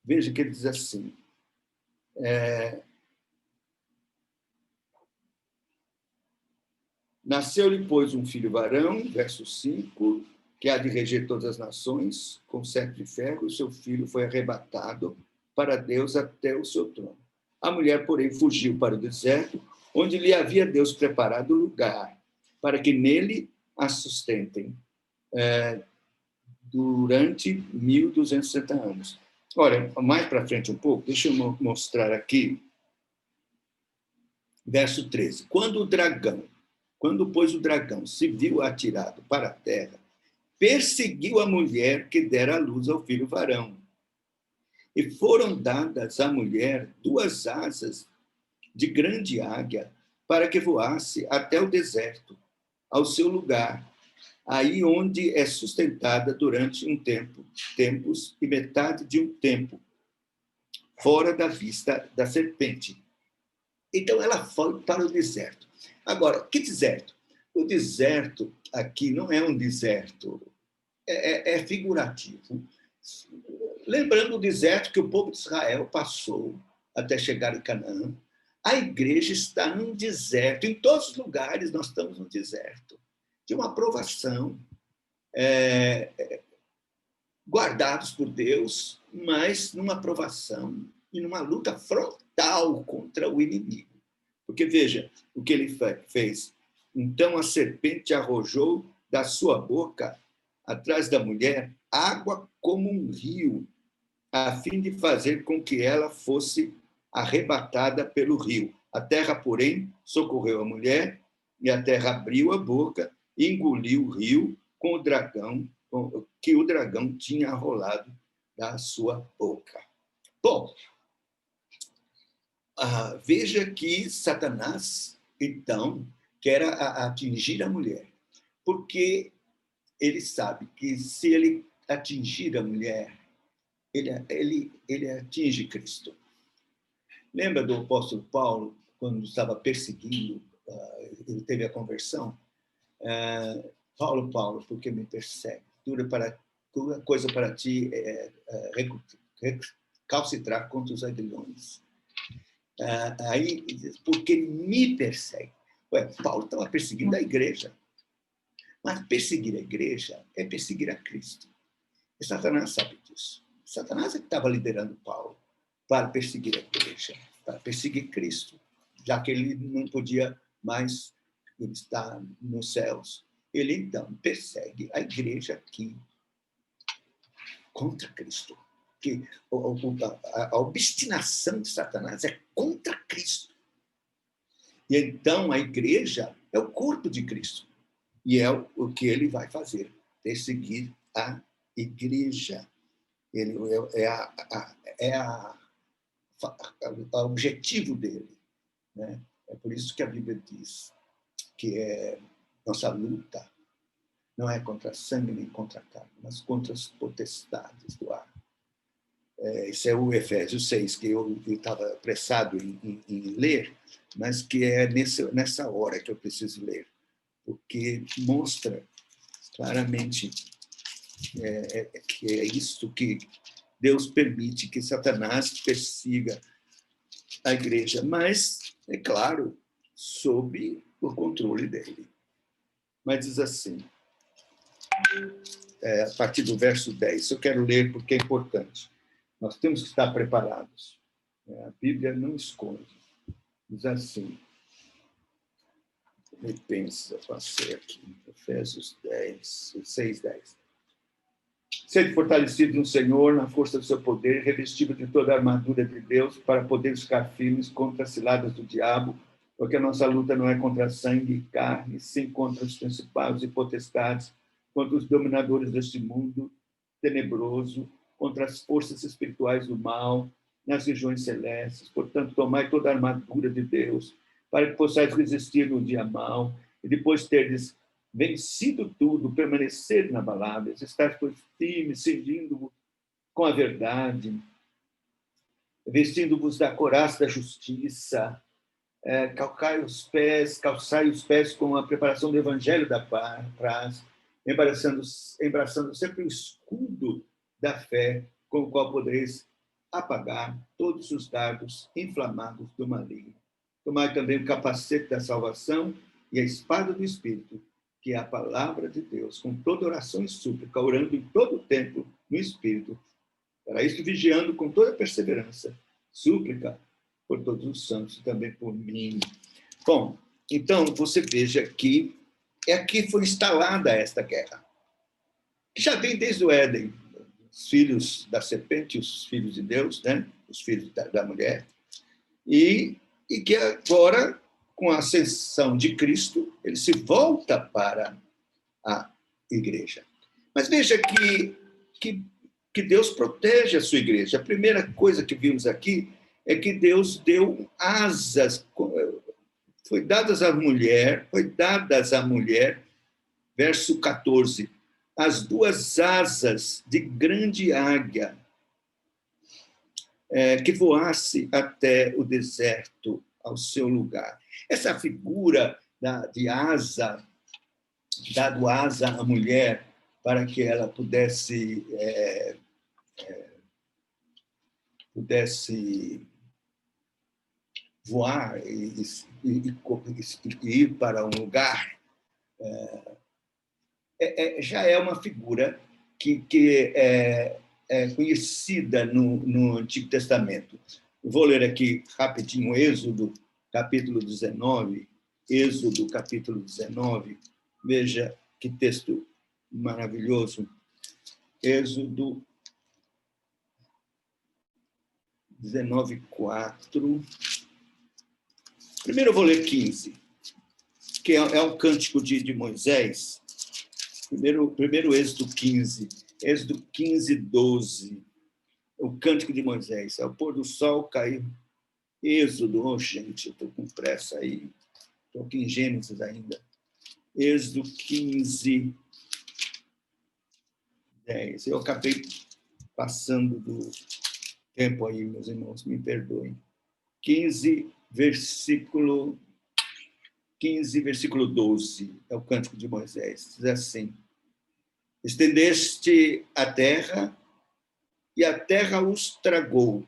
[SPEAKER 2] Veja que ele diz assim, nasceu-lhe, pois, um filho varão, verso 5, que há de reger todas as nações, com cetro de ferro, e seu filho foi arrebatado para Deus até o seu trono. A mulher, porém, fugiu para o deserto, onde lhe havia Deus preparado lugar, para que nele a sustentem durante 1.260 anos. Olha, mais para frente um pouco, deixa eu mostrar aqui, verso 13. Quando, pois, o dragão se viu atirado para a terra, perseguiu a mulher que dera à luz ao filho varão. E foram dadas à mulher 2 asas de grande águia, para que voasse até o deserto, ao seu lugar, aí onde é sustentada durante tempos e metade de um tempo, fora da vista da serpente. Então, ela foi para o deserto. Agora, que deserto? O deserto aqui não é um deserto, é figurativo. Lembrando o deserto que o povo de Israel passou até chegar em Canaã, a igreja está num deserto. Em todos os lugares nós estamos no deserto, de uma provação, guardados por Deus, mas numa provação e numa luta frontal contra o inimigo. Porque, veja, o que ele fez. Então a serpente arrojou da sua boca, atrás da mulher, água como um rio, a fim de fazer com que ela fosse arrebatada pelo rio. A terra, porém, socorreu a mulher, e a terra abriu a boca e engoliu o rio com o dragão, que o dragão tinha arrolado da sua boca. Bom, veja que Satanás, então, quer atingir a mulher, porque ele sabe que se ele atingir a mulher, ele atinge Cristo. Lembra do apóstolo Paulo, quando estava perseguindo, ele teve a conversão? Paulo, por que me persegue? Dura para coisa para ti recalcitrar contra os aguilhões. Aí diz, porque me persegue. Ué, Paulo estava perseguindo a igreja. Mas perseguir a igreja é perseguir a Cristo. E Satanás sabe disso. Satanás é que estava liderando Paulo para perseguir a igreja, para perseguir Cristo, já que ele não podia mais estar nos céus. Ele, então, persegue a igreja aqui contra Cristo. Que a obstinação de Satanás é contra Cristo. E então a igreja é o corpo de Cristo. E é o que ele vai fazer, perseguir a igreja. Ele o objetivo dele, né? É por isso que a Bíblia diz que nossa luta não é contra sangue nem contra carne, mas contra as potestades do ar. Esse é o Efésios 6, que eu estava apressado em ler, mas que é nessa hora que eu preciso ler, porque mostra claramente que é isso que Deus permite que Satanás persiga a igreja, mas, é claro, sob o controle dele. Mas diz assim, a partir do verso 10, eu quero ler porque é importante. Nós temos que estar preparados. A Bíblia não esconde. Diz assim, me pensa, passei aqui, Efésios 10, 6, 10. Sede fortalecido no Senhor, na força do seu poder, revestido de toda a armadura de Deus, para poder ficar firmes contra as ciladas do diabo, porque a nossa luta não é contra sangue e carne, sim contra os principados e potestades, contra os dominadores deste mundo tenebroso, contra as forças espirituais do mal, nas regiões celestes. Portanto, tomai toda a armadura de Deus, para que possais resistir no dia mau, e depois terdes vencido tudo, permanecer inabaláveis, estar firmes, cingindo-vos com a verdade, vestindo-vos da couraça da justiça, calçai os pés com a preparação do evangelho da paz, embraçando sempre o escudo da fé, com o qual podereis apagar todos os dardos inflamados do maligno. Tomai também o capacete da salvação e a espada do Espírito, que é a palavra de Deus, com toda oração e súplica, orando em todo o tempo no Espírito, para isso vigiando com toda perseverança, súplica por todos os santos e também por mim. Bom, então você veja que aqui foi instalada esta guerra, que já vem desde o Éden, os filhos da serpente, os filhos de Deus, né? Os filhos da mulher, e que agora, com a ascensão de Cristo, ele se volta para a igreja. Mas veja que Deus protege a sua igreja. A primeira coisa que vimos aqui é que Deus deu asas, foi dadas à mulher, verso 14, as duas asas de grande águia, que voasse até o deserto, ao seu lugar. Essa figura de asa, dado asa à mulher, para que ela pudesse voar e ir para um lugar, já é uma figura que é conhecida no Antigo Testamento. Eu vou ler aqui rapidinho Êxodo, capítulo 19. Êxodo, capítulo 19. Veja que texto maravilhoso. Êxodo 19:4. Primeiro eu vou ler 15, que é um cântico de Moisés. Primeiro Êxodo 15. Êxodo 15:12. O cântico de Moisés. Ao pôr do sol caiu. Êxodo, gente, eu estou com pressa aí. Estou aqui em Gênesis ainda. Êxodo 15:10. Eu acabei passando do tempo aí, meus irmãos, me perdoem. 15, versículo 12, é o cântico de Moisés. Diz assim: Estendeste a terra e a terra os tragou,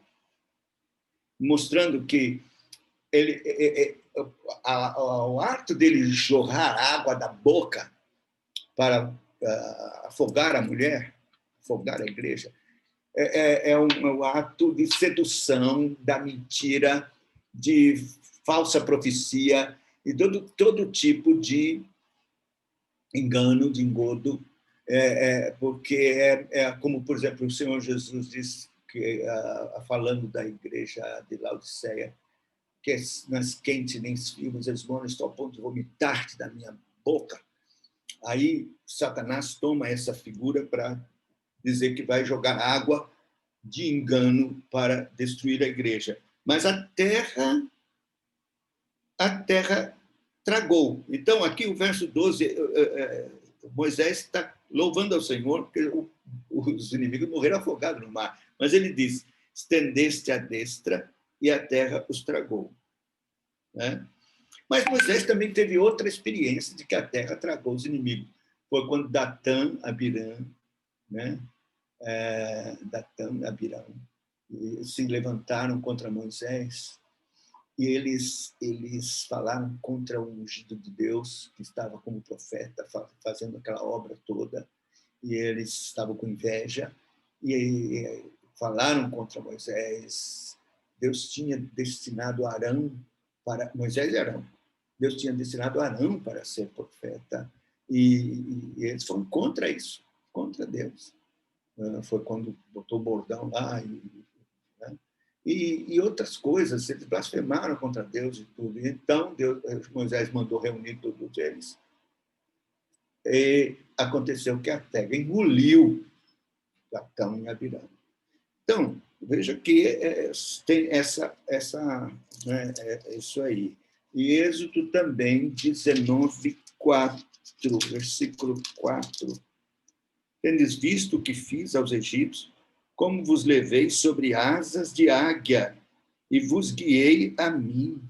[SPEAKER 2] mostrando que o ato dele jorrar água da boca para afogar a mulher, afogar a igreja, é um ato de sedução, da mentira, de falsa profecia e todo tipo de engano, de engodo, porque como, por exemplo, o Senhor Jesus disse, falando da igreja de Laodiceia, que não és quente nem frio, mas és morno, estou a ponto de vomitar-te da minha boca. Aí Satanás toma essa figura para dizer que vai jogar água de engano para destruir a igreja. Mas a terra tragou. Então, aqui o verso 12, Moisés está louvando ao Senhor, porque os inimigos morreram afogados no mar. Mas ele diz, estendeste a destra e a terra os tragou. Né? Mas Moisés também teve outra experiência de que a terra tragou os inimigos. Foi quando Datã, Abirã, né? Datã e Abirão se levantaram contra Moisés e eles falaram contra o ungido de Deus, que estava como profeta, fazendo aquela obra toda, e eles estavam com inveja, e falaram contra Moisés. Deus tinha destinado Arão para... Moisés e Arão. Deus tinha destinado Arão para ser profeta, e eles foram contra isso, contra Deus. Foi quando botou o bordão lá, e outras coisas, eles blasfemaram contra Deus e tudo. Então, Moisés mandou reunir todos eles. E aconteceu que a terra engoliu Datã e Abirã. Então, veja que tem isso aí. E Êxodo também, 19:4, versículo 4. Tendes visto o que fiz aos egípcios, como vos levei sobre asas de águia e vos guiei a mim.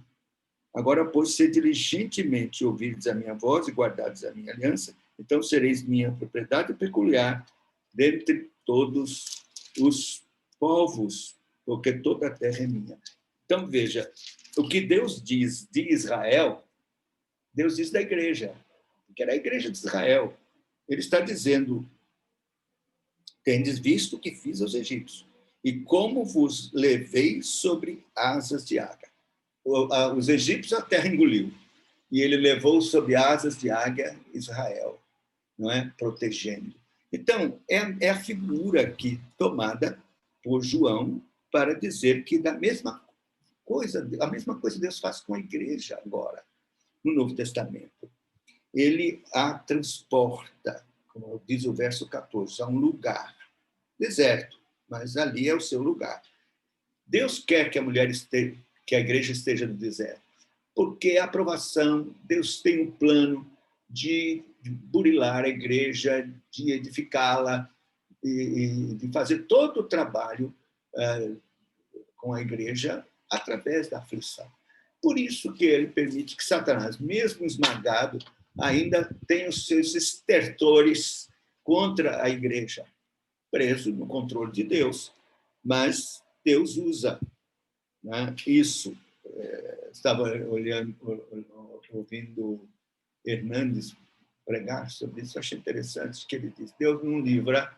[SPEAKER 2] Agora, pois, se diligentemente ouvirdes a minha voz e guardardes a minha aliança, então sereis minha propriedade peculiar dentre todos os povos, porque toda a terra é minha. Então, veja, o que Deus diz de Israel, Deus diz da igreja, que era a igreja de Israel. Ele está dizendo, tendes visto o que fiz aos egípcios, e como vos levei sobre asas de águia. Os egípcios a terra engoliu, e ele levou sobre asas de águia Israel, não é? Protegendo. Então, é a figura aqui tomada por João para dizer que a mesma coisa Deus faz com a igreja agora, no Novo Testamento. Ele a transporta, como diz o verso 14, a um lugar deserto, mas ali é o seu lugar. Deus quer que a igreja esteja no deserto, porque a aprovação, Deus tem um plano de burilar a igreja, de edificá-la e de fazer todo o trabalho com a igreja através da aflição. Por isso que ele permite que Satanás, mesmo esmagado, ainda tenha os seus estertores contra a igreja, preso no controle de Deus. Mas Deus usa, né, isso. Estava ouvindo Hernandes pregar sobre isso, achei interessante que ele diz, Deus não livra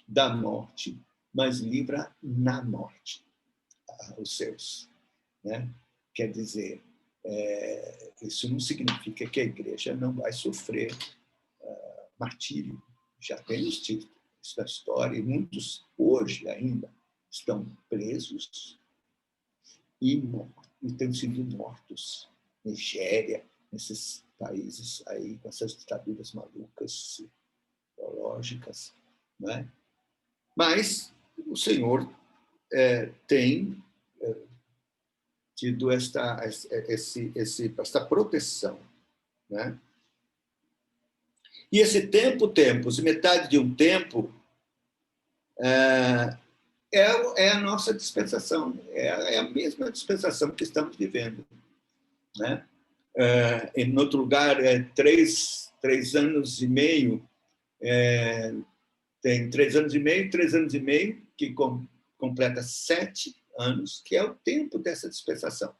[SPEAKER 2] da morte, mas livra na morte os seus. Né? Quer dizer, isso não significa que a igreja não vai sofrer martírio. Já temos tido isso da história, e muitos hoje ainda estão presos e têm sido mortos. Nigéria, nesses países aí, com essas ditaduras malucas, teológicas. Né? Mas o Senhor tem tido esta proteção. Né? E esse tempos, metade de um tempo, é a nossa dispensação, é a mesma dispensação que estamos vivendo. Né? Em outro lugar, 3 anos e meio Tem 3 anos e meio, 3 anos e meio, que completa 7 anos, que é o tempo dessa dispensação.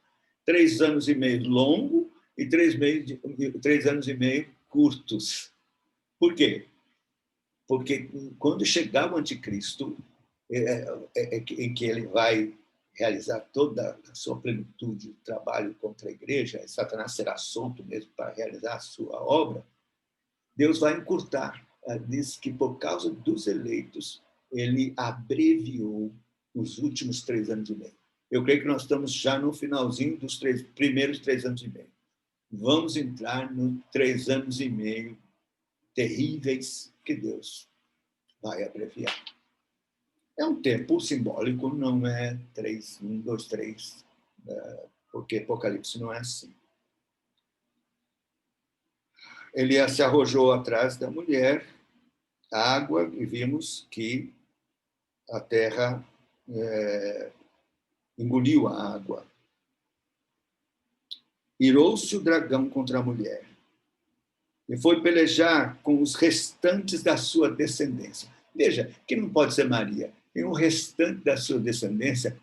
[SPEAKER 2] 3 anos e meio longo e 3 anos e meio curtos. Por quê? Porque quando chegar o anticristo, em que ele vai realizar toda a sua plenitude, o trabalho contra a igreja, e Satanás será solto mesmo para realizar a sua obra, Deus vai encurtar. Diz que por causa dos eleitos, ele abreviou os últimos 3 anos e meio. Eu creio que nós estamos já no finalzinho dos primeiros 3 anos e meio. Vamos entrar nos 3 anos e meio terríveis que Deus vai abreviar. É um tempo simbólico, não é 3, 1, 2, 3, porque Apocalipse não é assim. Ele se arrojou atrás da mulher, água, e vimos que a terra engoliu a água. Irou-se o dragão contra a mulher e foi pelejar com os restantes da sua descendência. Veja, que não pode ser Maria. Tem um restante da sua descendência.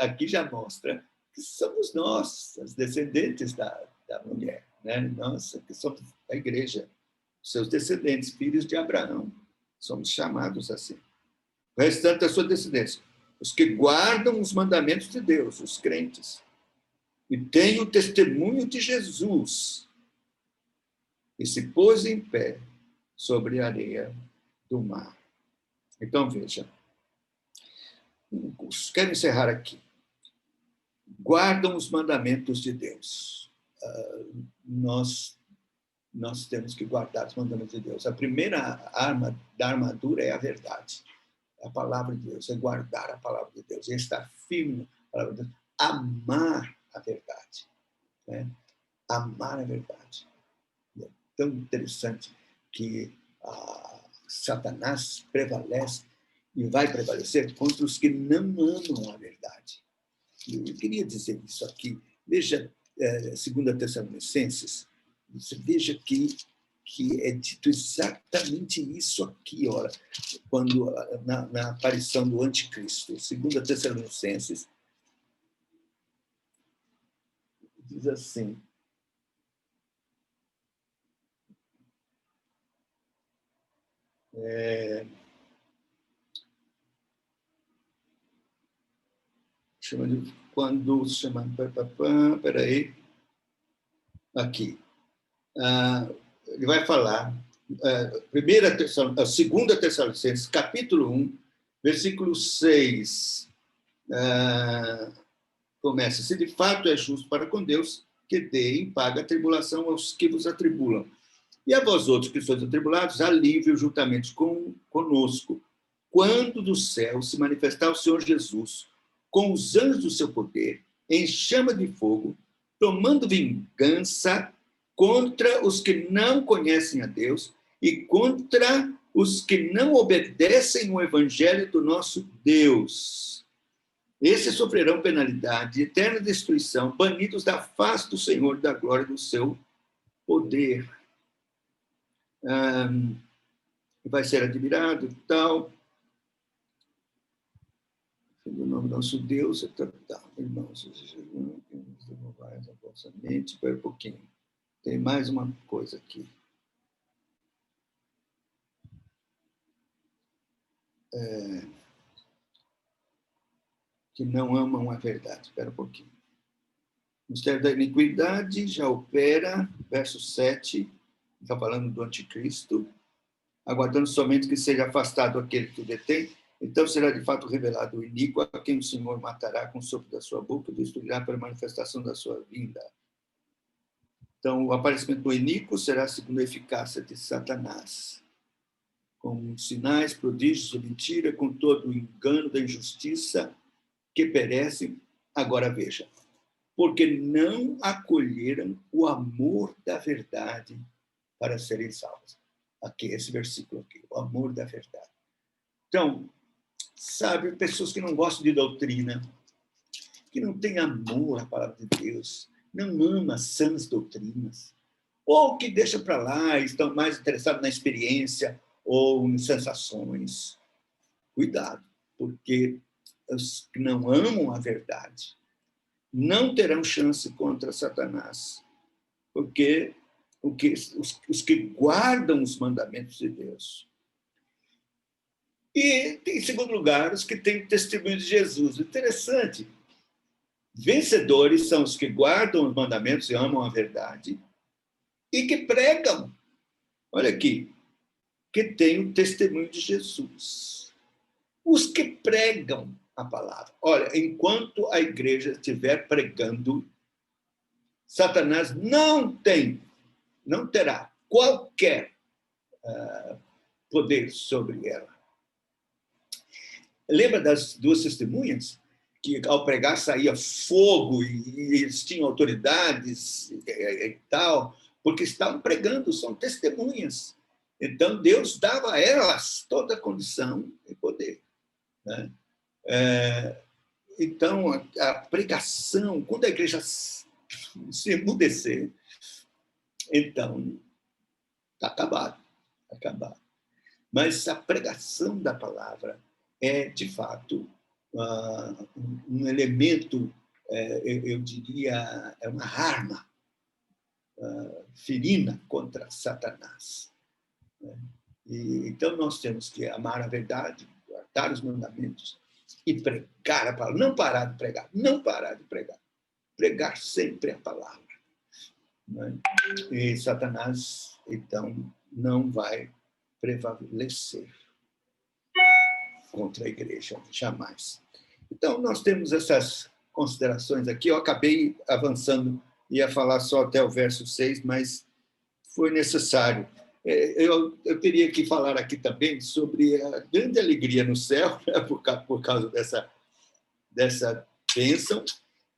[SPEAKER 2] Aqui já mostra que somos nós, as descendentes da mulher, né? Nós que somos a igreja, seus descendentes, filhos de Abraão. Somos chamados assim. O restante da sua descendência. Os que guardam os mandamentos de Deus, os crentes, e têm o testemunho de Jesus, e se pôs em pé sobre a areia do mar. Então, veja, quero encerrar aqui. Guardam os mandamentos de Deus. Nós temos que guardar os mandamentos de Deus. A primeira arma da armadura é a verdade. A palavra de Deus, é guardar a palavra de Deus, é estar firme na palavra de Deus, amar a verdade. Né? Amar a verdade. É tão interessante que Satanás prevalece e vai prevalecer contra os que não amam a verdade. Eu queria dizer isso aqui. Veja, 2 Tessalonicenses, você veja que é dito exatamente isso aqui, olha, quando, na aparição do anticristo. 2 Tessalonicenses diz assim, peraí, aqui, ele vai falar, 2 Tessalonicenses, capítulo 1, versículo 6, começa, se de fato é justo para com Deus, que dê em paga a tribulação aos que vos atribulam. E a vós outros que sois atribulados, alívio juntamente conosco, quando do céu se manifestar o Senhor Jesus, com os anjos do seu poder, em chama de fogo, tomando vingança contra os que não conhecem a Deus e contra os que não obedecem o evangelho do nosso Deus. Esses sofrerão penalidade, eterna destruição, banidos da face do Senhor e da glória do seu poder. Vai ser admirado e tal. O nome do nosso Deus é tratado, irmãos. A vossa mente, espera um pouquinho. Tem mais uma coisa aqui. Que não amam a verdade. Espera um pouquinho. O mistério da iniquidade já opera, verso 7, está falando do anticristo, aguardando somente que seja afastado aquele que o detém, então será de fato revelado o iníquo, a quem o Senhor matará com o sopro da sua boca e destruirá pela manifestação da sua vinda. Então, o aparecimento do iníquo será segundo a eficácia de Satanás, com sinais, prodígios de mentira, com todo o engano da injustiça que perecem. Agora veja, porque não acolheram o amor da verdade para serem salvos. Aqui, esse versículo aqui, o amor da verdade. Então, sabe, pessoas que não gostam de doutrina, que não têm amor à palavra de Deus, não amam as sãs doutrinas, ou que deixa para lá, estão mais interessados na experiência ou em sensações. Cuidado, porque os que não amam a verdade não terão chance contra Satanás, porque os que guardam os mandamentos de Deus. E, em segundo lugar, os que têm testemunho de Jesus. Interessante. Vencedores são os que guardam os mandamentos e amam a verdade e que pregam. Olha aqui, que têm o testemunho de Jesus. Os que pregam a palavra. Olha, enquanto a igreja estiver pregando, Satanás não terá qualquer poder sobre ela. Lembra das duas testemunhas? Que ao pregar saía fogo e eles tinham autoridades e tal, porque estavam pregando, são testemunhas. Então, Deus dava a elas toda a condição e poder. Né? Então, a pregação, quando a igreja se emudecer, então, está acabado. Mas a pregação da palavra é, de fato, um elemento, eu diria, é uma arma ferina contra Satanás. Então, nós temos que amar a verdade, guardar os mandamentos e pregar a palavra. Não parar de pregar. Pregar sempre a palavra. E Satanás, então, não vai prevalecer contra a igreja, jamais. Então, nós temos essas considerações aqui. Eu acabei avançando, ia falar só até o verso 6, mas foi necessário. Eu teria que falar aqui também sobre a grande alegria no céu, né, por causa dessa bênção,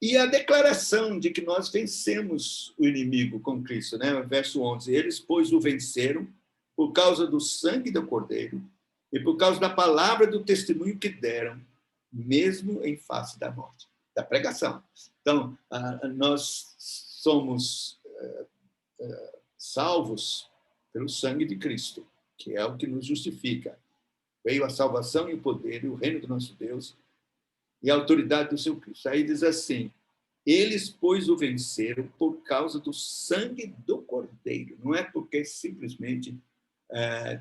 [SPEAKER 2] e a declaração de que nós vencemos o inimigo com Cristo. Né? Verso 11, eles, pois, o venceram por causa do sangue do Cordeiro e por causa da palavra do testemunho que deram, mesmo em face da morte, da pregação. Então, nós somos salvos pelo sangue de Cristo, que é o que nos justifica. Veio a salvação e o poder e o reino do nosso Deus e a autoridade do seu Cristo. Aí diz assim, eles, pois, o venceram por causa do sangue do Cordeiro. Não é porque simplesmente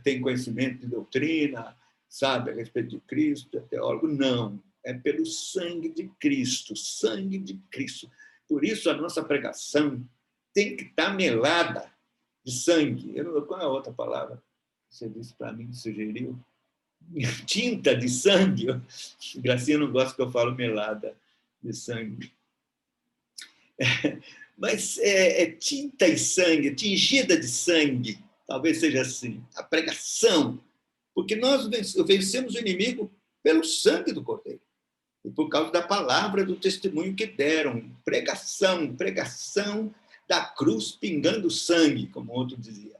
[SPEAKER 2] tem conhecimento de doutrina, sabe a respeito de Cristo, é teólogo. Não, é pelo sangue de Cristo, sangue de Cristo. Por isso, a nossa pregação tem que estar melada de sangue. Qual é a outra palavra que você disse para mim, sugeriu? Tinta de sangue. Gracinha não gosta que eu falo melada de sangue. Mas é tinta e sangue, tingida de sangue, talvez seja assim, a pregação, porque nós vencemos o inimigo pelo sangue do Cordeiro e por causa da palavra do testemunho que deram, pregação da cruz pingando sangue, como outro dizia,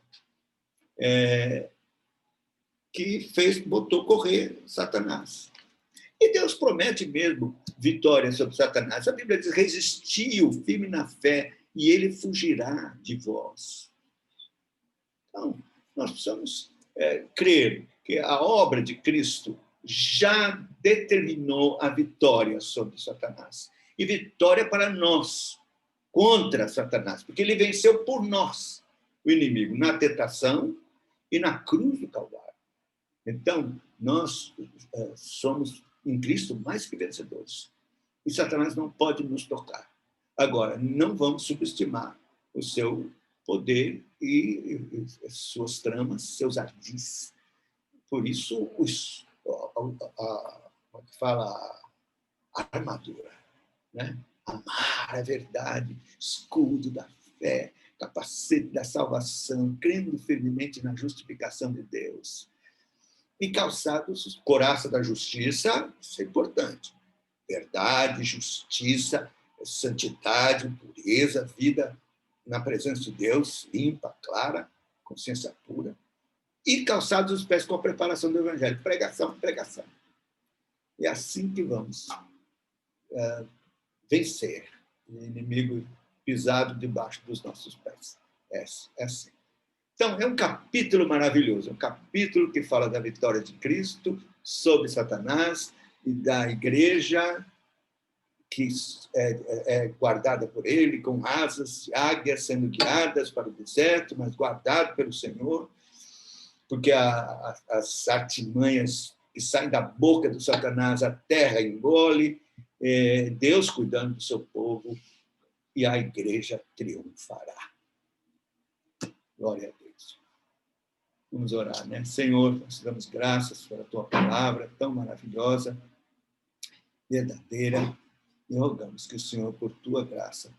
[SPEAKER 2] que botou correr Satanás. E Deus promete mesmo vitória sobre Satanás. A Bíblia diz, resistiu firme na fé e ele fugirá de vós. Então, nós precisamos crer que a obra de Cristo já determinou a vitória sobre Satanás. E vitória para nós, contra Satanás, porque ele venceu por nós o inimigo, na tentação e na cruz do Calvário. Então, nós somos em Cristo mais que vencedores. E Satanás não pode nos tocar. Agora, não vamos subestimar o seu poder e suas tramas, seus ardis. Por isso, a armadura, né? Amar a verdade, escudo da fé, capacete da salvação, crendo firmemente na justificação de Deus. E calçados, couraça da justiça, isso é importante. Verdade, justiça, santidade, pureza, vida na presença de Deus, limpa, clara, consciência pura. E calçados os pés com a preparação do Evangelho. Pregação. É assim que vamos vencer o inimigo pisado debaixo dos nossos pés. É assim. Então, é um capítulo maravilhoso, um capítulo que fala da vitória de Cristo sobre Satanás e da igreja que é guardada por ele, com asas de águias sendo guiadas para o deserto, mas guardado pelo Senhor, porque as artimanhas que saem da boca do Satanás, a terra engole, Deus cuidando do seu povo, e a igreja triunfará. Glória a Deus. Vamos orar, né? Senhor, nós te damos graças pela tua palavra tão maravilhosa, verdadeira, e rogamos que o Senhor, por tua graça,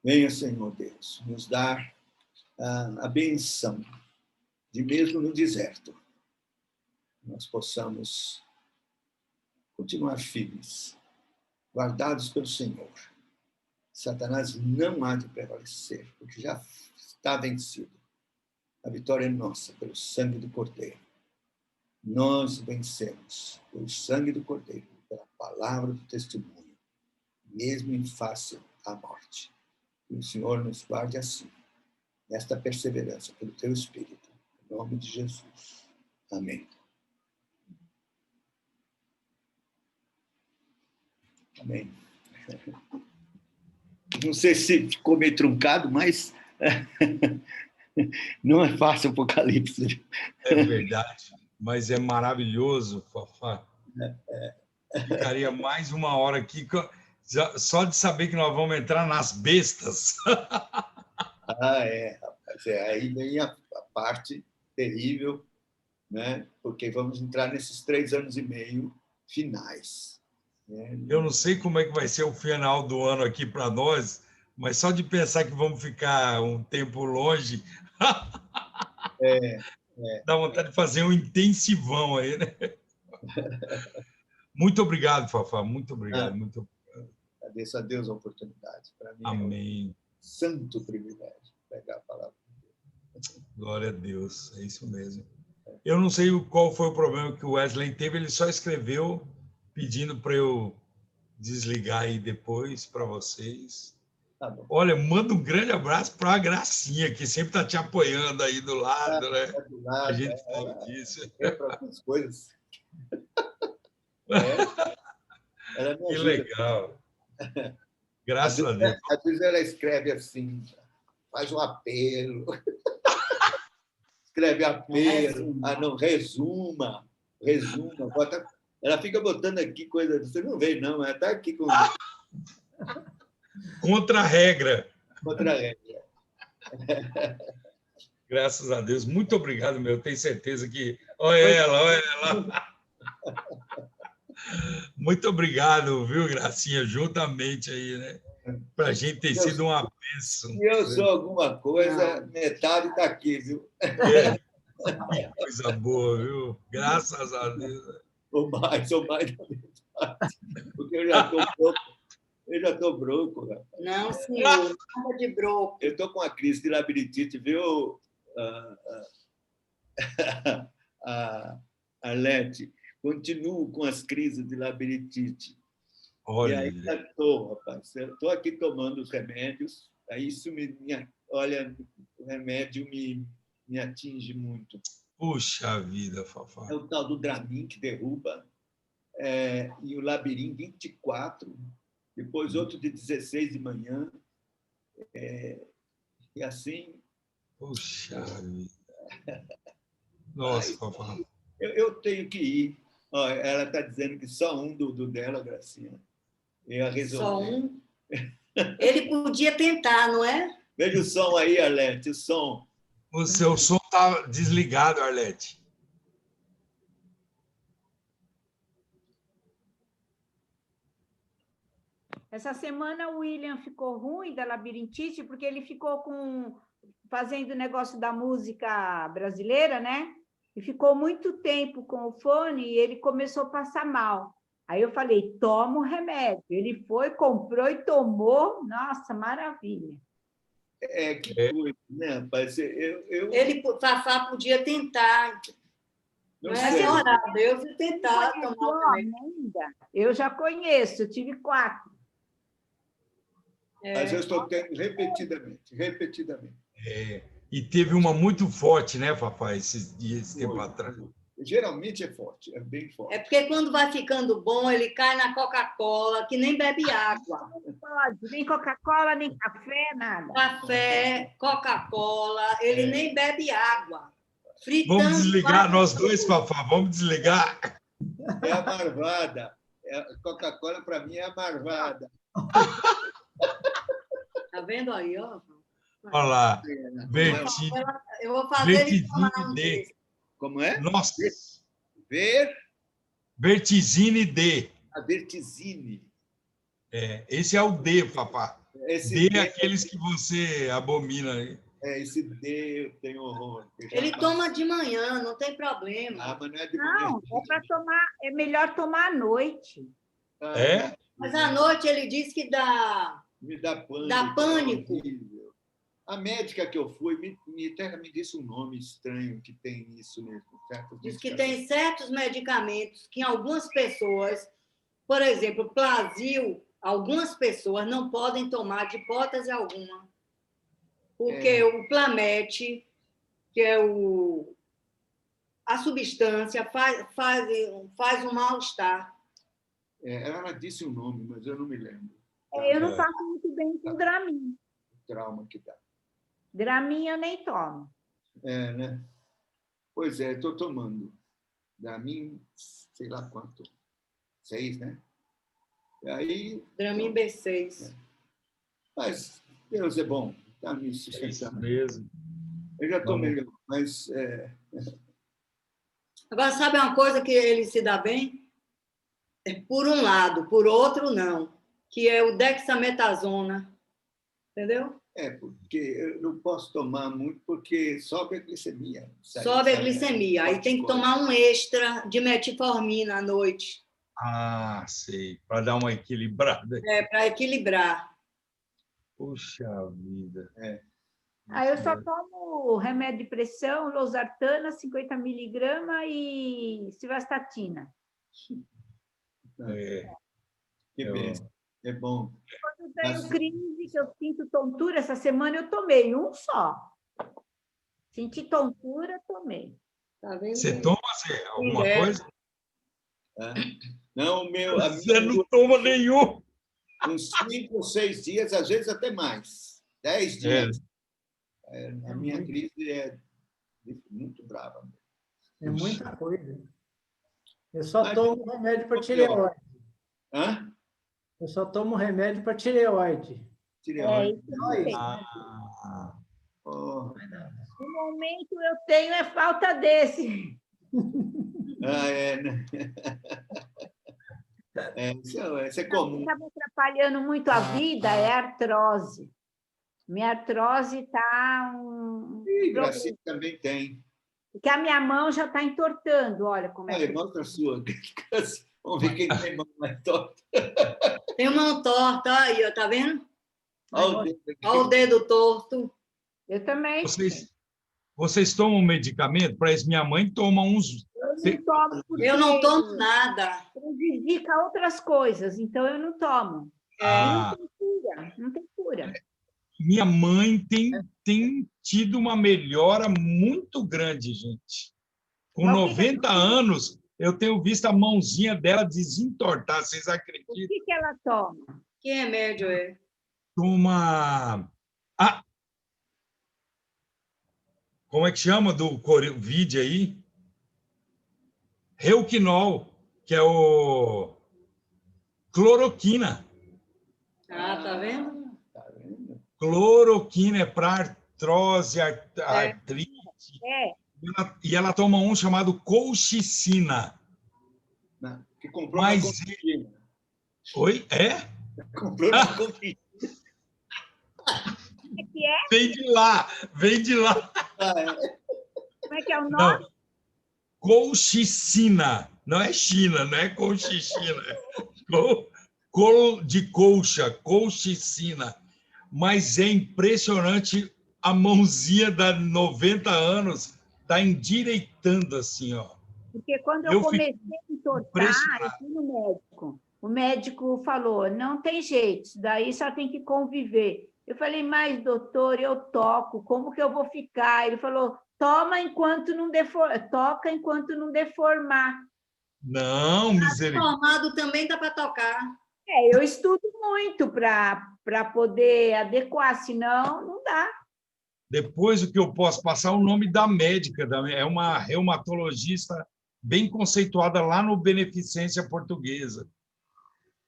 [SPEAKER 2] venha, Senhor Deus, nos dar a benção de mesmo no deserto, nós possamos continuar firmes, guardados pelo Senhor. Satanás não há de prevalecer, porque já está vencido. A vitória é nossa, pelo sangue do Cordeiro. Nós vencemos pelo sangue do Cordeiro, pela palavra do testemunho, mesmo em face à morte. Que o Senhor nos guarde assim, nesta perseverança, pelo teu Espírito. Em nome de Jesus. Amém. Amém. Não sei se ficou meio truncado, mas não é fácil o Apocalipse.
[SPEAKER 1] É verdade, mas é maravilhoso, Fafá. Ficaria mais uma hora aqui, só de saber que nós vamos entrar nas bestas.
[SPEAKER 2] Rapaz. Aí vem a parte terrível, né? Porque vamos entrar nesses 3 anos e meio finais. Né?
[SPEAKER 1] Eu não sei como é que vai ser o final do ano aqui para nós, mas só de pensar que vamos ficar um tempo longe, dá vontade de fazer um intensivão aí, né? Muito obrigado, Fafá, muito obrigado. Muito obrigado.
[SPEAKER 2] Agradeço a Deus a oportunidade. Para mim
[SPEAKER 1] Amém.
[SPEAKER 2] É um santo privilégio pegar a palavra de Deus.
[SPEAKER 1] Glória a Deus, é isso mesmo. Eu não sei qual foi o problema que o Wesley teve, ele só escreveu pedindo para eu desligar aí depois para vocês.
[SPEAKER 2] Tá bom.
[SPEAKER 1] Olha, manda um grande abraço para a Gracinha, que sempre está te apoiando aí do lado, né?
[SPEAKER 2] Do lado,
[SPEAKER 1] A gente sabe disso.
[SPEAKER 2] Para algumas coisas. Ela me
[SPEAKER 1] Que
[SPEAKER 2] ajuda.
[SPEAKER 1] legal. Graças a Deus.
[SPEAKER 2] Às vezes ela escreve assim, faz um apelo. Escreve apelo. Não, resuma. Bota, ela fica botando aqui coisa. Você não vê, não. Ela está aqui com.
[SPEAKER 1] Contra a regra.
[SPEAKER 2] Contra a regra.
[SPEAKER 1] Graças a Deus. Muito obrigado, meu. Tenho certeza que. Olha ela. Muito obrigado, viu, Gracinha? Juntamente aí, né? Para a gente ter sido uma bênção.
[SPEAKER 2] Se eu sou alguma coisa, metade está aqui, viu?
[SPEAKER 1] Que coisa boa, viu? Graças a Deus.
[SPEAKER 2] Ou mais da metade. Porque eu já estou bronco. Rapaz.
[SPEAKER 3] Não, senhor, nada de bronco.
[SPEAKER 2] Eu estou com a crise de labirintite, viu, Arlete? Continuo com as crises de labirintite.
[SPEAKER 1] Olha.
[SPEAKER 2] E ainda estou, rapaz. Estou aqui tomando os remédios. Aí isso olha, o remédio me atinge muito.
[SPEAKER 1] Puxa vida, Fafá.
[SPEAKER 2] É o tal do Dramin que derruba, e o Labirin 24, depois outro de 16 de manhã, e assim.
[SPEAKER 1] Puxa vida. Nossa, Fafá.
[SPEAKER 2] Eu tenho que ir. Ela está dizendo que só um do dela, Gracinha.
[SPEAKER 3] Só um? Ele podia tentar, não é?
[SPEAKER 2] Veja o som aí, Arlete, o som.
[SPEAKER 1] O seu som está desligado, Arlete.
[SPEAKER 4] Essa semana o William ficou ruim da labirintite porque ele ficou fazendo o negócio da música brasileira, né? E ficou muito tempo com o fone e ele começou a passar mal. Aí eu falei, toma o remédio. Ele foi, comprou e tomou. Nossa, maravilha.
[SPEAKER 2] Que coisa, né, rapaz?
[SPEAKER 3] Ele, Fafá, podia tentar.
[SPEAKER 2] Não
[SPEAKER 3] é senhora, eu vou tentar tomar o remédio.
[SPEAKER 4] Ainda. Eu já conheço, eu tive 4.
[SPEAKER 2] Mas eu estou tendo repetidamente.
[SPEAKER 1] E teve uma muito forte, né, Fafá, esse tempo atrás.
[SPEAKER 2] Geralmente é forte, é bem forte.
[SPEAKER 3] É porque quando vai ficando bom, ele cai na Coca-Cola, que nem bebe água.
[SPEAKER 4] Não pode, nem Coca-Cola, nem café, nada.
[SPEAKER 3] Café, Coca-Cola, ele nem bebe água.
[SPEAKER 1] Vamos
[SPEAKER 3] Fritando
[SPEAKER 1] desligar,
[SPEAKER 3] quase
[SPEAKER 1] nós dois,
[SPEAKER 3] tudo.
[SPEAKER 1] Fafá, vamos desligar.
[SPEAKER 2] É a marvada. A Coca-Cola, para mim, é a marvada.
[SPEAKER 3] Tá vendo aí, ó?
[SPEAKER 1] Olha lá,
[SPEAKER 3] Eu vou fazer ele tomar
[SPEAKER 1] Vertizine
[SPEAKER 3] um
[SPEAKER 1] D.
[SPEAKER 3] desse.
[SPEAKER 2] Como é?
[SPEAKER 1] Nossa,
[SPEAKER 2] Ver
[SPEAKER 1] Vertizine D.
[SPEAKER 2] a vertizine.
[SPEAKER 1] Esse é o D, Fafá.
[SPEAKER 2] Esse
[SPEAKER 1] D é
[SPEAKER 2] D,
[SPEAKER 1] aqueles que você abomina aí.
[SPEAKER 2] esse D eu tenho horror.
[SPEAKER 3] Ele toma de manhã, não tem problema.
[SPEAKER 2] Ah, mas não é de manhã.
[SPEAKER 4] Não, é para tomar, é melhor tomar à noite.
[SPEAKER 2] Ah,
[SPEAKER 1] É?
[SPEAKER 3] Mas à noite ele diz que dá.
[SPEAKER 2] Me dá pânico.
[SPEAKER 3] Dá pânico.
[SPEAKER 2] É horrível. A médica que eu fui me disse um nome estranho que tem isso mesmo.
[SPEAKER 3] Diz que tem certos medicamentos que algumas pessoas, por exemplo, Plasil, algumas pessoas não podem tomar de hipótese alguma. Porque o Plamete, que é a substância, faz um mal-estar.
[SPEAKER 2] Ela disse um nome, mas eu não me lembro.
[SPEAKER 4] Eu não faço muito bem com Dramin.
[SPEAKER 2] O trauma que dá.
[SPEAKER 4] Dramin eu nem tomo.
[SPEAKER 2] Né? Pois é, estou tomando. Dramin, sei lá quanto. 6, né? E aí...
[SPEAKER 3] Dramin B6.
[SPEAKER 2] Mas Deus é bom. Está me
[SPEAKER 1] É isso
[SPEAKER 2] sustentando.
[SPEAKER 1] mesmo.
[SPEAKER 2] Eu já estou melhor, mas...
[SPEAKER 3] Agora, sabe uma coisa que ele se dá bem? É por um lado, por outro, não. Que é o dexametasona. Entendeu?
[SPEAKER 2] Porque eu não posso tomar muito, porque sobe a glicemia.
[SPEAKER 3] Sobe a glicemia. Aí tem que tomar um extra de metformina à noite.
[SPEAKER 1] Ah, sei. Para dar uma equilibrada.
[SPEAKER 3] Para equilibrar.
[SPEAKER 1] Puxa vida.
[SPEAKER 4] Eu só tomo remédio de pressão, losartana, 50 miligramas e civastatina.
[SPEAKER 2] Que bem. É bom.
[SPEAKER 4] Quando eu tenho crise, que eu sinto tontura, essa semana eu tomei um só. Senti tontura, tomei.
[SPEAKER 3] Tá vendo?
[SPEAKER 1] Você toma alguma coisa?
[SPEAKER 2] Não, o meu...
[SPEAKER 1] Você não toma nenhum.
[SPEAKER 2] Uns 5 ou 6 dias, às vezes até mais. 10 dias. A minha crise é muito brava.
[SPEAKER 5] É muita coisa. Eu só tomo remédio para tireoide.
[SPEAKER 2] Hã?
[SPEAKER 5] Eu só tomo remédio para tireoide.
[SPEAKER 2] Tireoide.
[SPEAKER 4] No momento eu tenho falta desse.
[SPEAKER 2] Né? Isso é comum.
[SPEAKER 4] Está me atrapalhando muito a vida é a artrose. Minha artrose está
[SPEAKER 2] Gracinha também tem.
[SPEAKER 4] Porque a minha mão já está entortando. Olha como é que...
[SPEAKER 2] Mostra a sua. Vamos ver quem tem mão mais torta.
[SPEAKER 3] Tem mão torta aí, ó, tá vendo?
[SPEAKER 2] Olha
[SPEAKER 3] Olha o dedo torto.
[SPEAKER 4] Eu também.
[SPEAKER 1] Vocês tomam medicamento? Para isso, minha mãe toma uns...
[SPEAKER 3] Eu não tomo nada.
[SPEAKER 4] Prejudica outras coisas, então eu não tomo.
[SPEAKER 1] Ah.
[SPEAKER 4] Não tem cura.
[SPEAKER 1] Minha mãe tem tido uma melhora muito grande, gente. Com 90 anos, eu tenho visto a mãozinha dela desentortar, vocês acreditam?
[SPEAKER 4] O que ela toma?
[SPEAKER 3] Que remédio é?
[SPEAKER 1] Toma... Como é que chama do Covid aí? Reuquinol, que é o cloroquina.
[SPEAKER 3] Tá vendo?
[SPEAKER 1] Cloroquina é para artrose, artrite. E ela toma um chamado colchicina.
[SPEAKER 2] Que comprou
[SPEAKER 1] Mas...
[SPEAKER 2] na Confidina.
[SPEAKER 1] Oi?
[SPEAKER 2] Comprou na Confidina.
[SPEAKER 4] Que é?
[SPEAKER 1] Vem de lá, vem de lá.
[SPEAKER 4] Como é que é o nome?
[SPEAKER 1] Não. Colchicina. Não é China, não é colchicina. De colcha, colchicina. Mas é impressionante, a mãozinha da 90 anos está endireitando assim, ó.
[SPEAKER 4] Porque quando eu comecei a entortar, eu fui no médico. O médico falou, não tem jeito, daí só tem que conviver. Eu falei, mas, doutor, eu toco, como que eu vou ficar? Ele falou, toca enquanto não deformar.
[SPEAKER 1] Não, misericórdia.
[SPEAKER 3] Formado também dá para tocar.
[SPEAKER 4] Eu estudo muito para poder adequar, senão não dá.
[SPEAKER 1] Depois, o que eu posso passar, o nome da médica, é uma reumatologista bem conceituada lá no Beneficência Portuguesa.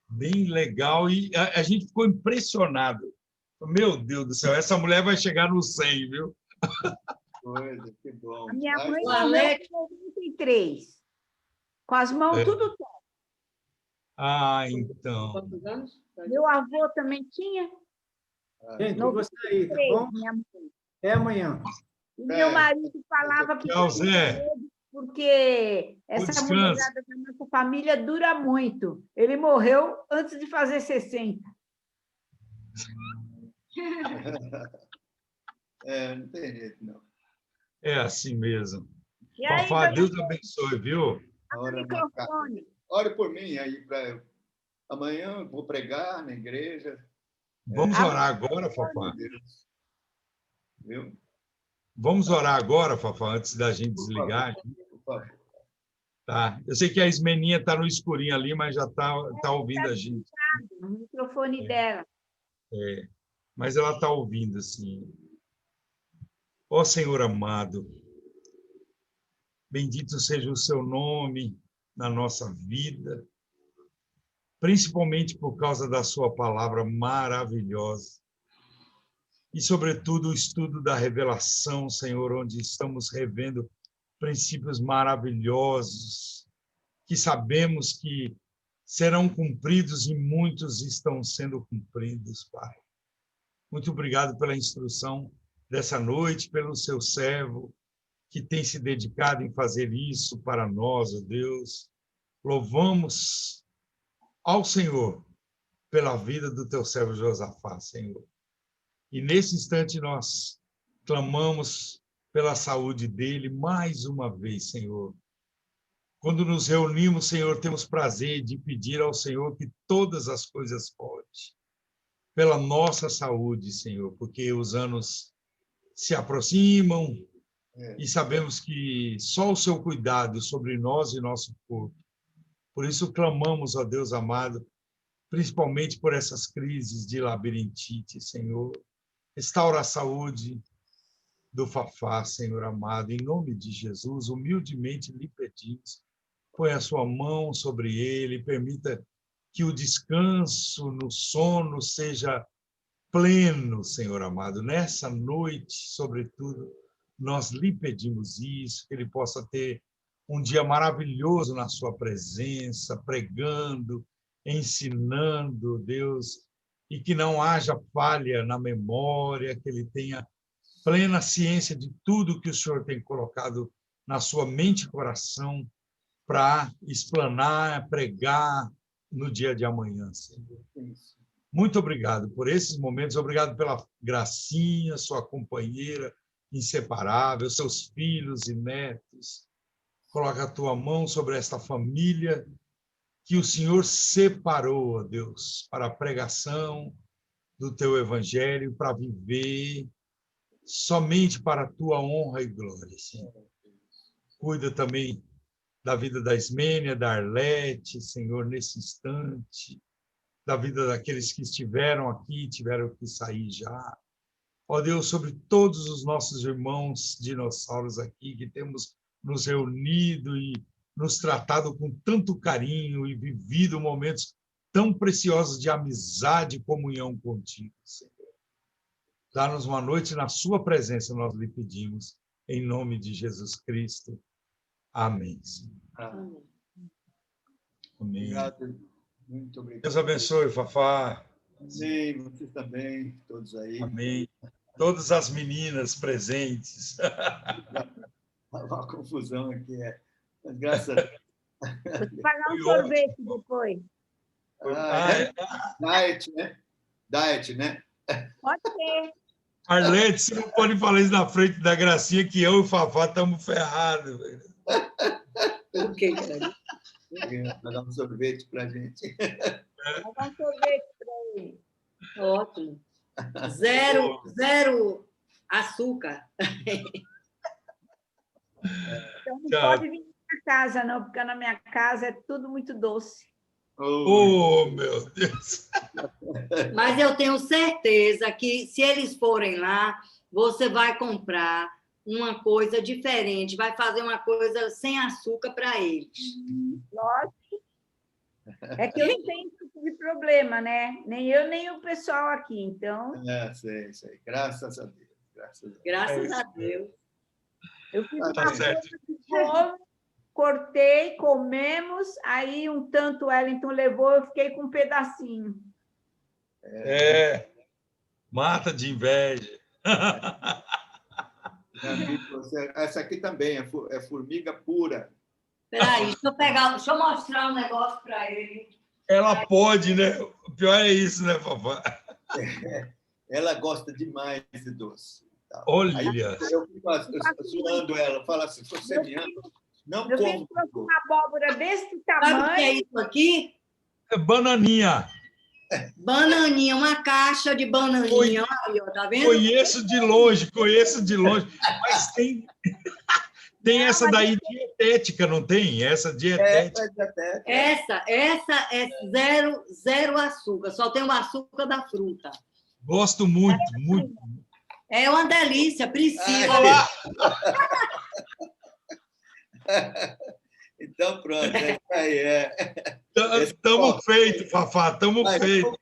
[SPEAKER 1] Bem legal, e a gente ficou impressionado. Meu Deus do céu, essa mulher vai chegar no 100, viu?
[SPEAKER 2] Coisa, que bom.
[SPEAKER 4] A minha mãe
[SPEAKER 3] Alex,
[SPEAKER 4] morreu com 93, com as mãos tudo torto.
[SPEAKER 1] Ah, então.
[SPEAKER 3] quantos anos?
[SPEAKER 4] Meu avô também tinha.
[SPEAKER 5] Gente, eu vou sair, tá
[SPEAKER 4] 93,
[SPEAKER 5] bom?
[SPEAKER 4] minha mãe.
[SPEAKER 5] Até amanhã.
[SPEAKER 4] E meu marido falava que
[SPEAKER 1] Tchau,
[SPEAKER 4] tinha
[SPEAKER 1] Zé.
[SPEAKER 4] medo, porque essa
[SPEAKER 1] descanso.
[SPEAKER 4] mulherada da nossa família dura muito. Ele morreu antes de fazer 60.
[SPEAKER 2] Não tem jeito, não.
[SPEAKER 1] É assim mesmo.
[SPEAKER 4] E aí,
[SPEAKER 1] Fafá,
[SPEAKER 4] dona
[SPEAKER 1] Deus abençoe, viu?
[SPEAKER 2] A hora é
[SPEAKER 4] microfone.
[SPEAKER 2] Ore por mim aí. Amanhã eu vou pregar na igreja.
[SPEAKER 1] Vamos orar agora, Fafá.
[SPEAKER 2] Meu Deus. Viu?
[SPEAKER 1] Vamos orar agora, Fafá, antes da gente desligar.
[SPEAKER 2] Por favor.
[SPEAKER 1] Tá. Eu sei que a Ismeninha está no escurinho ali, mas já tá ouvindo a gente.
[SPEAKER 4] O microfone dela.
[SPEAKER 1] Mas ela está ouvindo, sim. Ó Senhor amado, bendito seja o seu nome na nossa vida, principalmente por causa da sua palavra maravilhosa. E, sobretudo, o estudo da revelação, Senhor, onde estamos revendo princípios maravilhosos que sabemos que serão cumpridos e muitos estão sendo cumpridos, Pai. Muito obrigado pela instrução dessa noite, pelo seu servo, que tem se dedicado em fazer isso para nós, ó Deus. Louvamos ao Senhor pela vida do teu servo Josafá, Senhor. E nesse instante nós clamamos pela saúde dele mais uma vez, Senhor. Quando nos reunimos, Senhor, temos prazer de pedir ao Senhor que todas as coisas pode. Pela nossa saúde, Senhor, porque os anos se aproximam e sabemos que só o seu cuidado sobre nós e nosso corpo. Por isso clamamos, ó Deus amado, principalmente por essas crises de labirintite, Senhor. Restaura a saúde do Fafá, Senhor amado, em nome de Jesus, humildemente lhe pedimos. Põe a sua mão sobre ele, permita que o descanso no sono seja pleno, Senhor amado. Nessa noite, sobretudo, nós lhe pedimos isso, que ele possa ter um dia maravilhoso na sua presença, pregando, ensinando, Deus, e que não haja falha na memória, que ele tenha plena ciência de tudo que o Senhor tem colocado na sua mente e coração para explanar, pregar no dia de amanhã, Senhor. Muito obrigado por esses momentos, obrigado pela Gracinha, sua companheira inseparável, seus filhos e netos. Coloca a tua mão sobre esta família que o Senhor separou, ó Deus, para a pregação do teu evangelho, para viver somente para a tua honra e glória, Senhor. Cuida também da vida da Ismênia, da Arlete, Senhor, nesse instante, da vida daqueles que estiveram aqui, tiveram que sair já. Ó Deus, sobre todos os nossos irmãos dinossauros aqui, que temos nos reunido e nos tratado com tanto carinho e vivido momentos tão preciosos de amizade e comunhão contigo, Senhor. Dá-nos uma noite na sua presença, nós lhe pedimos, em nome de Jesus Cristo. Amém, Senhor.
[SPEAKER 2] Amém.
[SPEAKER 1] Amém.
[SPEAKER 2] Obrigado. Muito obrigado.
[SPEAKER 1] Deus abençoe, Fafá.
[SPEAKER 2] Amém. Vocês também, todos aí.
[SPEAKER 1] Amém. Todas as meninas presentes.
[SPEAKER 2] Uma confusão aqui, Mas graças a Deus.
[SPEAKER 4] Vou pagar um sorvete depois.
[SPEAKER 2] Diet, né? Diet, né?
[SPEAKER 4] Pode ser.
[SPEAKER 1] Arlete, você não pode falar isso na frente da Gracinha, que eu e o Fafá estamos ferrados.
[SPEAKER 3] Por que, cara?
[SPEAKER 2] Vai dar um sorvete para a gente.
[SPEAKER 4] Vou pagar um sorvete para ele.
[SPEAKER 3] Ótimo. Zero açúcar.
[SPEAKER 4] Então não
[SPEAKER 1] Tchau.
[SPEAKER 4] pode vir na minha casa, não, porque na minha casa é tudo muito doce.
[SPEAKER 1] Oh, meu Deus!
[SPEAKER 3] Mas eu tenho certeza que, se eles forem lá, você vai comprar uma coisa diferente, vai fazer uma coisa sem açúcar para eles.
[SPEAKER 4] Lógico. É que eu não tenho esse tipo de problema, né? Nem eu, nem o pessoal aqui. Então,
[SPEAKER 2] Sei. Graças a Deus.
[SPEAKER 3] Graças a Deus.
[SPEAKER 4] eu fiz
[SPEAKER 2] Tá
[SPEAKER 4] uma
[SPEAKER 1] certo.
[SPEAKER 4] coisa de bolo, cortei, comemos, aí um tanto o Wellington levou, eu fiquei com um pedacinho.
[SPEAKER 1] Mata de inveja.
[SPEAKER 2] Essa aqui também é formiga pura.
[SPEAKER 3] Espera aí, deixa eu mostrar um negócio para ele.
[SPEAKER 1] Ela pode, né? O pior é isso, né, papai?
[SPEAKER 2] Ela gosta demais de doce.
[SPEAKER 1] Olha!
[SPEAKER 2] Aí eu fico zoando ela, falo assim, se você me ama, não
[SPEAKER 4] Eu
[SPEAKER 2] como.
[SPEAKER 4] fiz uma abóbora desse
[SPEAKER 3] Sabe o que é
[SPEAKER 4] tamanho.
[SPEAKER 3] isso aqui?
[SPEAKER 1] É bananinha.
[SPEAKER 3] Bananinha, uma caixa de bananinha. Aí, ó, tá vendo?
[SPEAKER 1] Conheço de longe. Mas tem essa daí dietética, não tem? Essa dietética.
[SPEAKER 3] Essa é zero açúcar, só tem o açúcar da fruta.
[SPEAKER 1] Gosto muito, muito.
[SPEAKER 3] É uma delícia, Priscila.
[SPEAKER 2] Então, pronto, é isso aí.
[SPEAKER 1] Estamos feitos, Fafá, estamos feitos.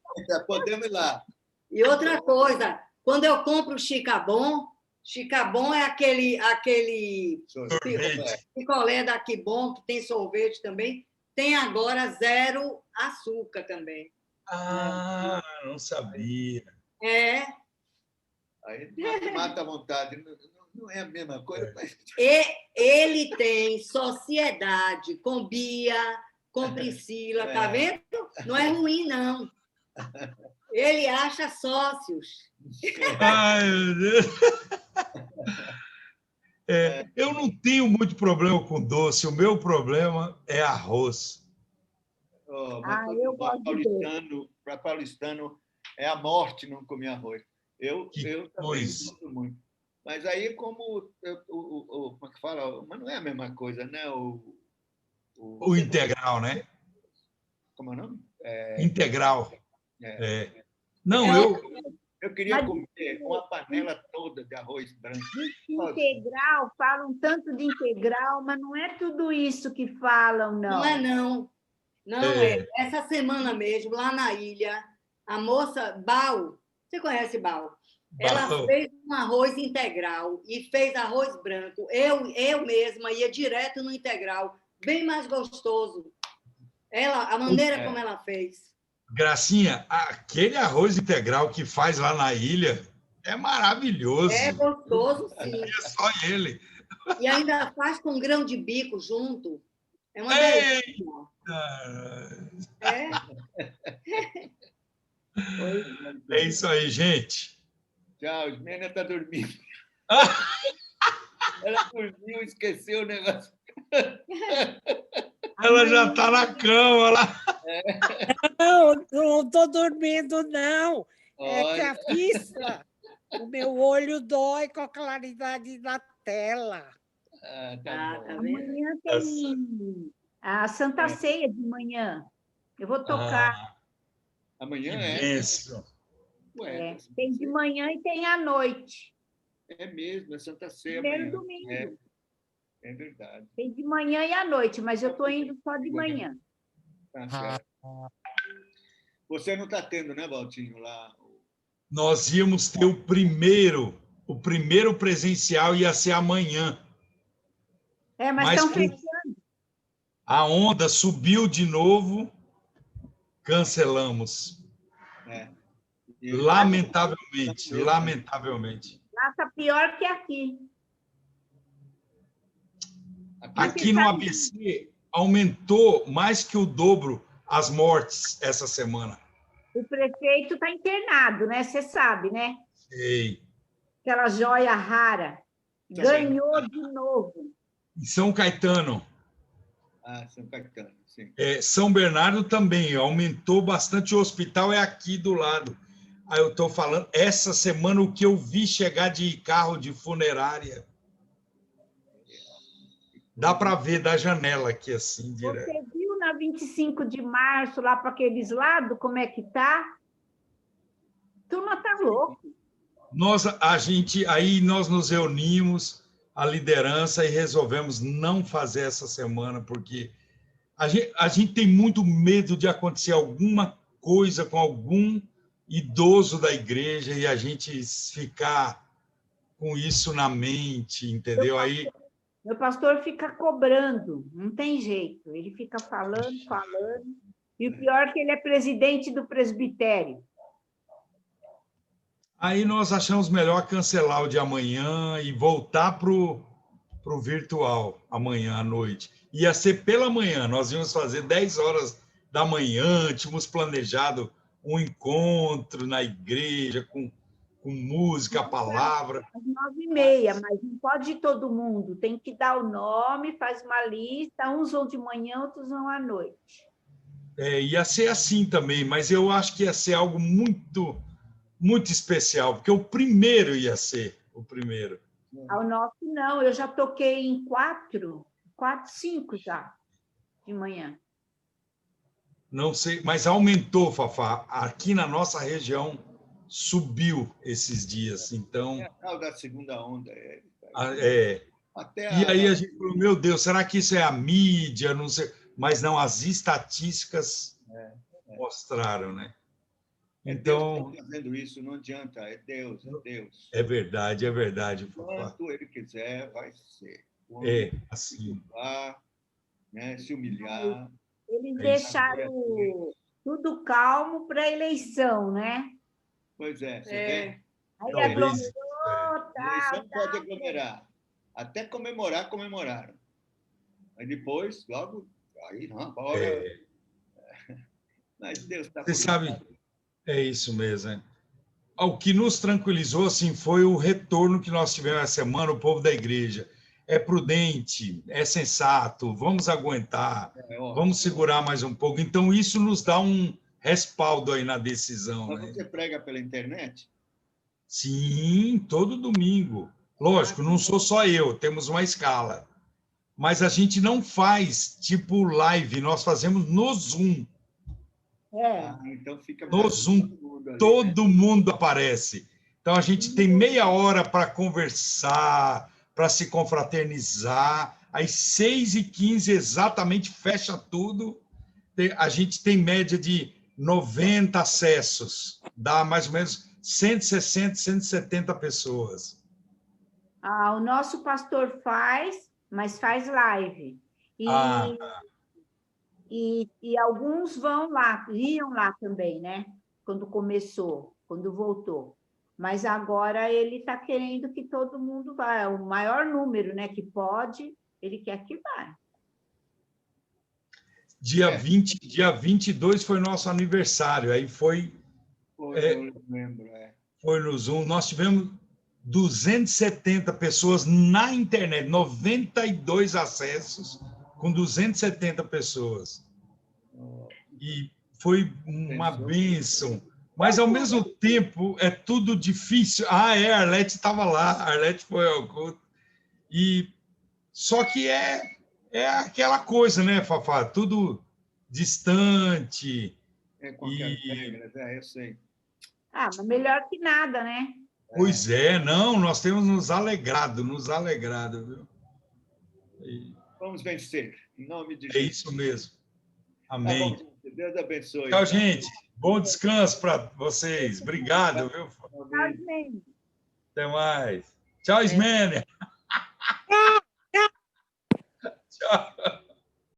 [SPEAKER 2] Podemos ir lá.
[SPEAKER 3] E outra coisa, quando eu compro o Chicabon é aquele
[SPEAKER 1] Sorvete.
[SPEAKER 3] picolé da Kibon, que tem sorvete também, tem agora zero açúcar também.
[SPEAKER 1] Ah, não sabia.
[SPEAKER 3] É.
[SPEAKER 2] Aí mata a vontade. Não é a mesma coisa, mas...
[SPEAKER 3] Ele tem sociedade com Bia, com Priscila, tá vendo? Não é ruim, não. Ele acha sócios.
[SPEAKER 1] Ai, meu Deus. Eu não tenho muito problema com doce, o meu problema é arroz.
[SPEAKER 4] Eu gosto de doce.
[SPEAKER 2] Para paulistano, é a morte não comer arroz. Eu também
[SPEAKER 1] coisa.
[SPEAKER 2] gosto muito. Mas aí, como é que fala? Mas não é a mesma coisa, né?
[SPEAKER 1] O integral, né?
[SPEAKER 2] Como é o nome?
[SPEAKER 1] Integral. Não,
[SPEAKER 2] eu queria comer uma panela toda de arroz branco.
[SPEAKER 4] Integral, falam tanto de integral, mas não é tudo isso que falam, não.
[SPEAKER 3] Não é, não. Não é. Essa semana mesmo, lá na ilha, a moça Bal, você conhece Bal? Ela fez um arroz integral e fez arroz branco. Eu mesma ia direto no integral, bem mais gostoso. A maneira como ela fez.
[SPEAKER 1] Gracinha, aquele arroz integral que faz lá na ilha é maravilhoso.
[SPEAKER 3] É gostoso, sim.
[SPEAKER 1] É só ele.
[SPEAKER 3] E ainda faz com grão de bico junto. É uma delícia.
[SPEAKER 1] É isso aí, gente.
[SPEAKER 2] Tchau, Ismênia está dormindo. Ela dormiu, esqueceu o negócio.
[SPEAKER 1] Ela já está na cama lá.
[SPEAKER 6] Não estou dormindo, não. É que a vista, o meu olho dói com a claridade da tela.
[SPEAKER 2] Tá bom.
[SPEAKER 4] Amanhã tem a Santa Ceia de manhã. Eu vou tocar.
[SPEAKER 2] Amanhã
[SPEAKER 4] Tem de manhã e tem à noite.
[SPEAKER 2] É mesmo, é Santa Ceia
[SPEAKER 4] Primeiro
[SPEAKER 2] amanhã.
[SPEAKER 4] domingo.
[SPEAKER 2] É verdade.
[SPEAKER 4] Tem de manhã e à noite, mas eu estou indo só de manhã.
[SPEAKER 2] Tá certo. Você não está tendo, né, Valtinho, lá?
[SPEAKER 1] Nós íamos ter o primeiro presencial ia ser amanhã.
[SPEAKER 4] Mas estão fechando.
[SPEAKER 1] A onda subiu de novo, cancelamos. Lamentavelmente.
[SPEAKER 4] Lá está pior que aqui.
[SPEAKER 1] Aqui no ABC aumentou mais que o dobro as mortes essa semana.
[SPEAKER 4] O prefeito está internado, né? Você sabe, né?
[SPEAKER 1] Sei.
[SPEAKER 4] Aquela joia rara. Ganhou de novo.
[SPEAKER 1] Em São Caetano.
[SPEAKER 2] São Caetano, sim.
[SPEAKER 1] São Bernardo também aumentou bastante. O hospital é aqui do lado. Aí eu estou falando, essa semana o que eu vi chegar de carro de funerária, dá para ver da janela aqui, assim, direto.
[SPEAKER 4] Você viu na 25 de março, lá para aqueles lados, como é que tá? Turma tá louco.
[SPEAKER 1] Aí nós nos reunimos, a liderança, e resolvemos não fazer essa semana, porque a gente tem muito medo de acontecer alguma coisa com algum idoso da igreja e a gente ficar com isso na mente, entendeu? Aí
[SPEAKER 4] Meu pastor fica cobrando, não tem jeito. Ele fica falando. E o pior é que ele é presidente do presbitério.
[SPEAKER 1] Aí nós achamos melhor cancelar o de amanhã e voltar para o virtual amanhã à noite. Ia ser pela manhã, nós íamos fazer 10 horas da manhã, tínhamos planejado um encontro na igreja com música, palavra.
[SPEAKER 4] Às 9h30, mas não pode ir todo mundo. Tem que dar o nome, faz uma lista, uns vão de manhã, outros vão à noite.
[SPEAKER 1] Ia ser assim também, mas eu acho que ia ser algo muito, muito especial, porque o primeiro ia ser o primeiro.
[SPEAKER 4] Ao nosso, não. Eu já toquei em 4, 5 já, de manhã.
[SPEAKER 1] Não sei, mas aumentou, Fafá. Aqui na nossa região subiu esses dias, então...
[SPEAKER 2] É a tal da segunda onda.
[SPEAKER 1] E aí a gente falou, meu Deus, será que isso é a mídia? Não sei. Mas não, as estatísticas mostraram, né? Então...
[SPEAKER 2] Deus está fazendo isso, não adianta, é Deus, é Deus.
[SPEAKER 1] É verdade, Fafá.
[SPEAKER 2] Quanto ele quiser, vai ser.
[SPEAKER 1] Assim.
[SPEAKER 2] Né, se humilhar.
[SPEAKER 4] Eles deixaram tudo calmo para a eleição, né?
[SPEAKER 2] Pois é, você vê?
[SPEAKER 4] Aí
[SPEAKER 1] Talvez,
[SPEAKER 4] aglomerou,
[SPEAKER 2] Eleição pode aglomerar. Até comemoraram. Aí depois, logo, aí não, agora... Mas Deus está...
[SPEAKER 1] Você sabe, é isso mesmo, né? O que nos tranquilizou assim, foi o retorno que nós tivemos essa semana, o povo da igreja. É prudente, é sensato, vamos aguentar, vamos segurar mais um pouco. Então, isso nos dá um respaldo aí na decisão.
[SPEAKER 2] Mas
[SPEAKER 1] né?
[SPEAKER 2] você prega pela internet?
[SPEAKER 1] Sim, todo domingo. Lógico, não sou só eu, temos uma escala. Mas a gente não faz tipo live, nós fazemos no Zoom.
[SPEAKER 2] Então fica
[SPEAKER 1] No Zoom, todo mundo aparece. Então, a gente tem meia hora para conversar, para se confraternizar. Às 6h15, exatamente, fecha tudo. A gente tem média de 90 acessos. Dá mais ou menos 160, 170 pessoas.
[SPEAKER 4] O nosso pastor faz, mas faz live. E alguns iam lá também, né? Quando começou, quando voltou. Mas agora ele está querendo que todo mundo vá. O maior número, né, que pode, ele quer que vá.
[SPEAKER 1] Dia 22 foi nosso aniversário. Aí foi...
[SPEAKER 2] Eu lembro,
[SPEAKER 1] Foi no Zoom. Nós tivemos 270 pessoas na internet, 92 acessos com 270 pessoas. E foi uma bênção. Mas, ao mesmo tempo, é tudo difícil. A Arlete estava lá, a Arlete foi ao culto. Só que é aquela coisa, né, Fafá? Tudo distante.
[SPEAKER 2] Com aquelas regras, eu sei.
[SPEAKER 4] Mas melhor que nada, né?
[SPEAKER 1] Pois não, nós temos nos alegrado, viu?
[SPEAKER 2] Vamos vencer, em nome de
[SPEAKER 1] Jesus. É isso mesmo. Amém.
[SPEAKER 2] Tá bom, Deus abençoe.
[SPEAKER 1] Tchau, gente. Bom descanso para vocês. Obrigado, viu?
[SPEAKER 4] Tchau, Ismênia.
[SPEAKER 1] Até mais. Tchau, Ismênia. Tchau.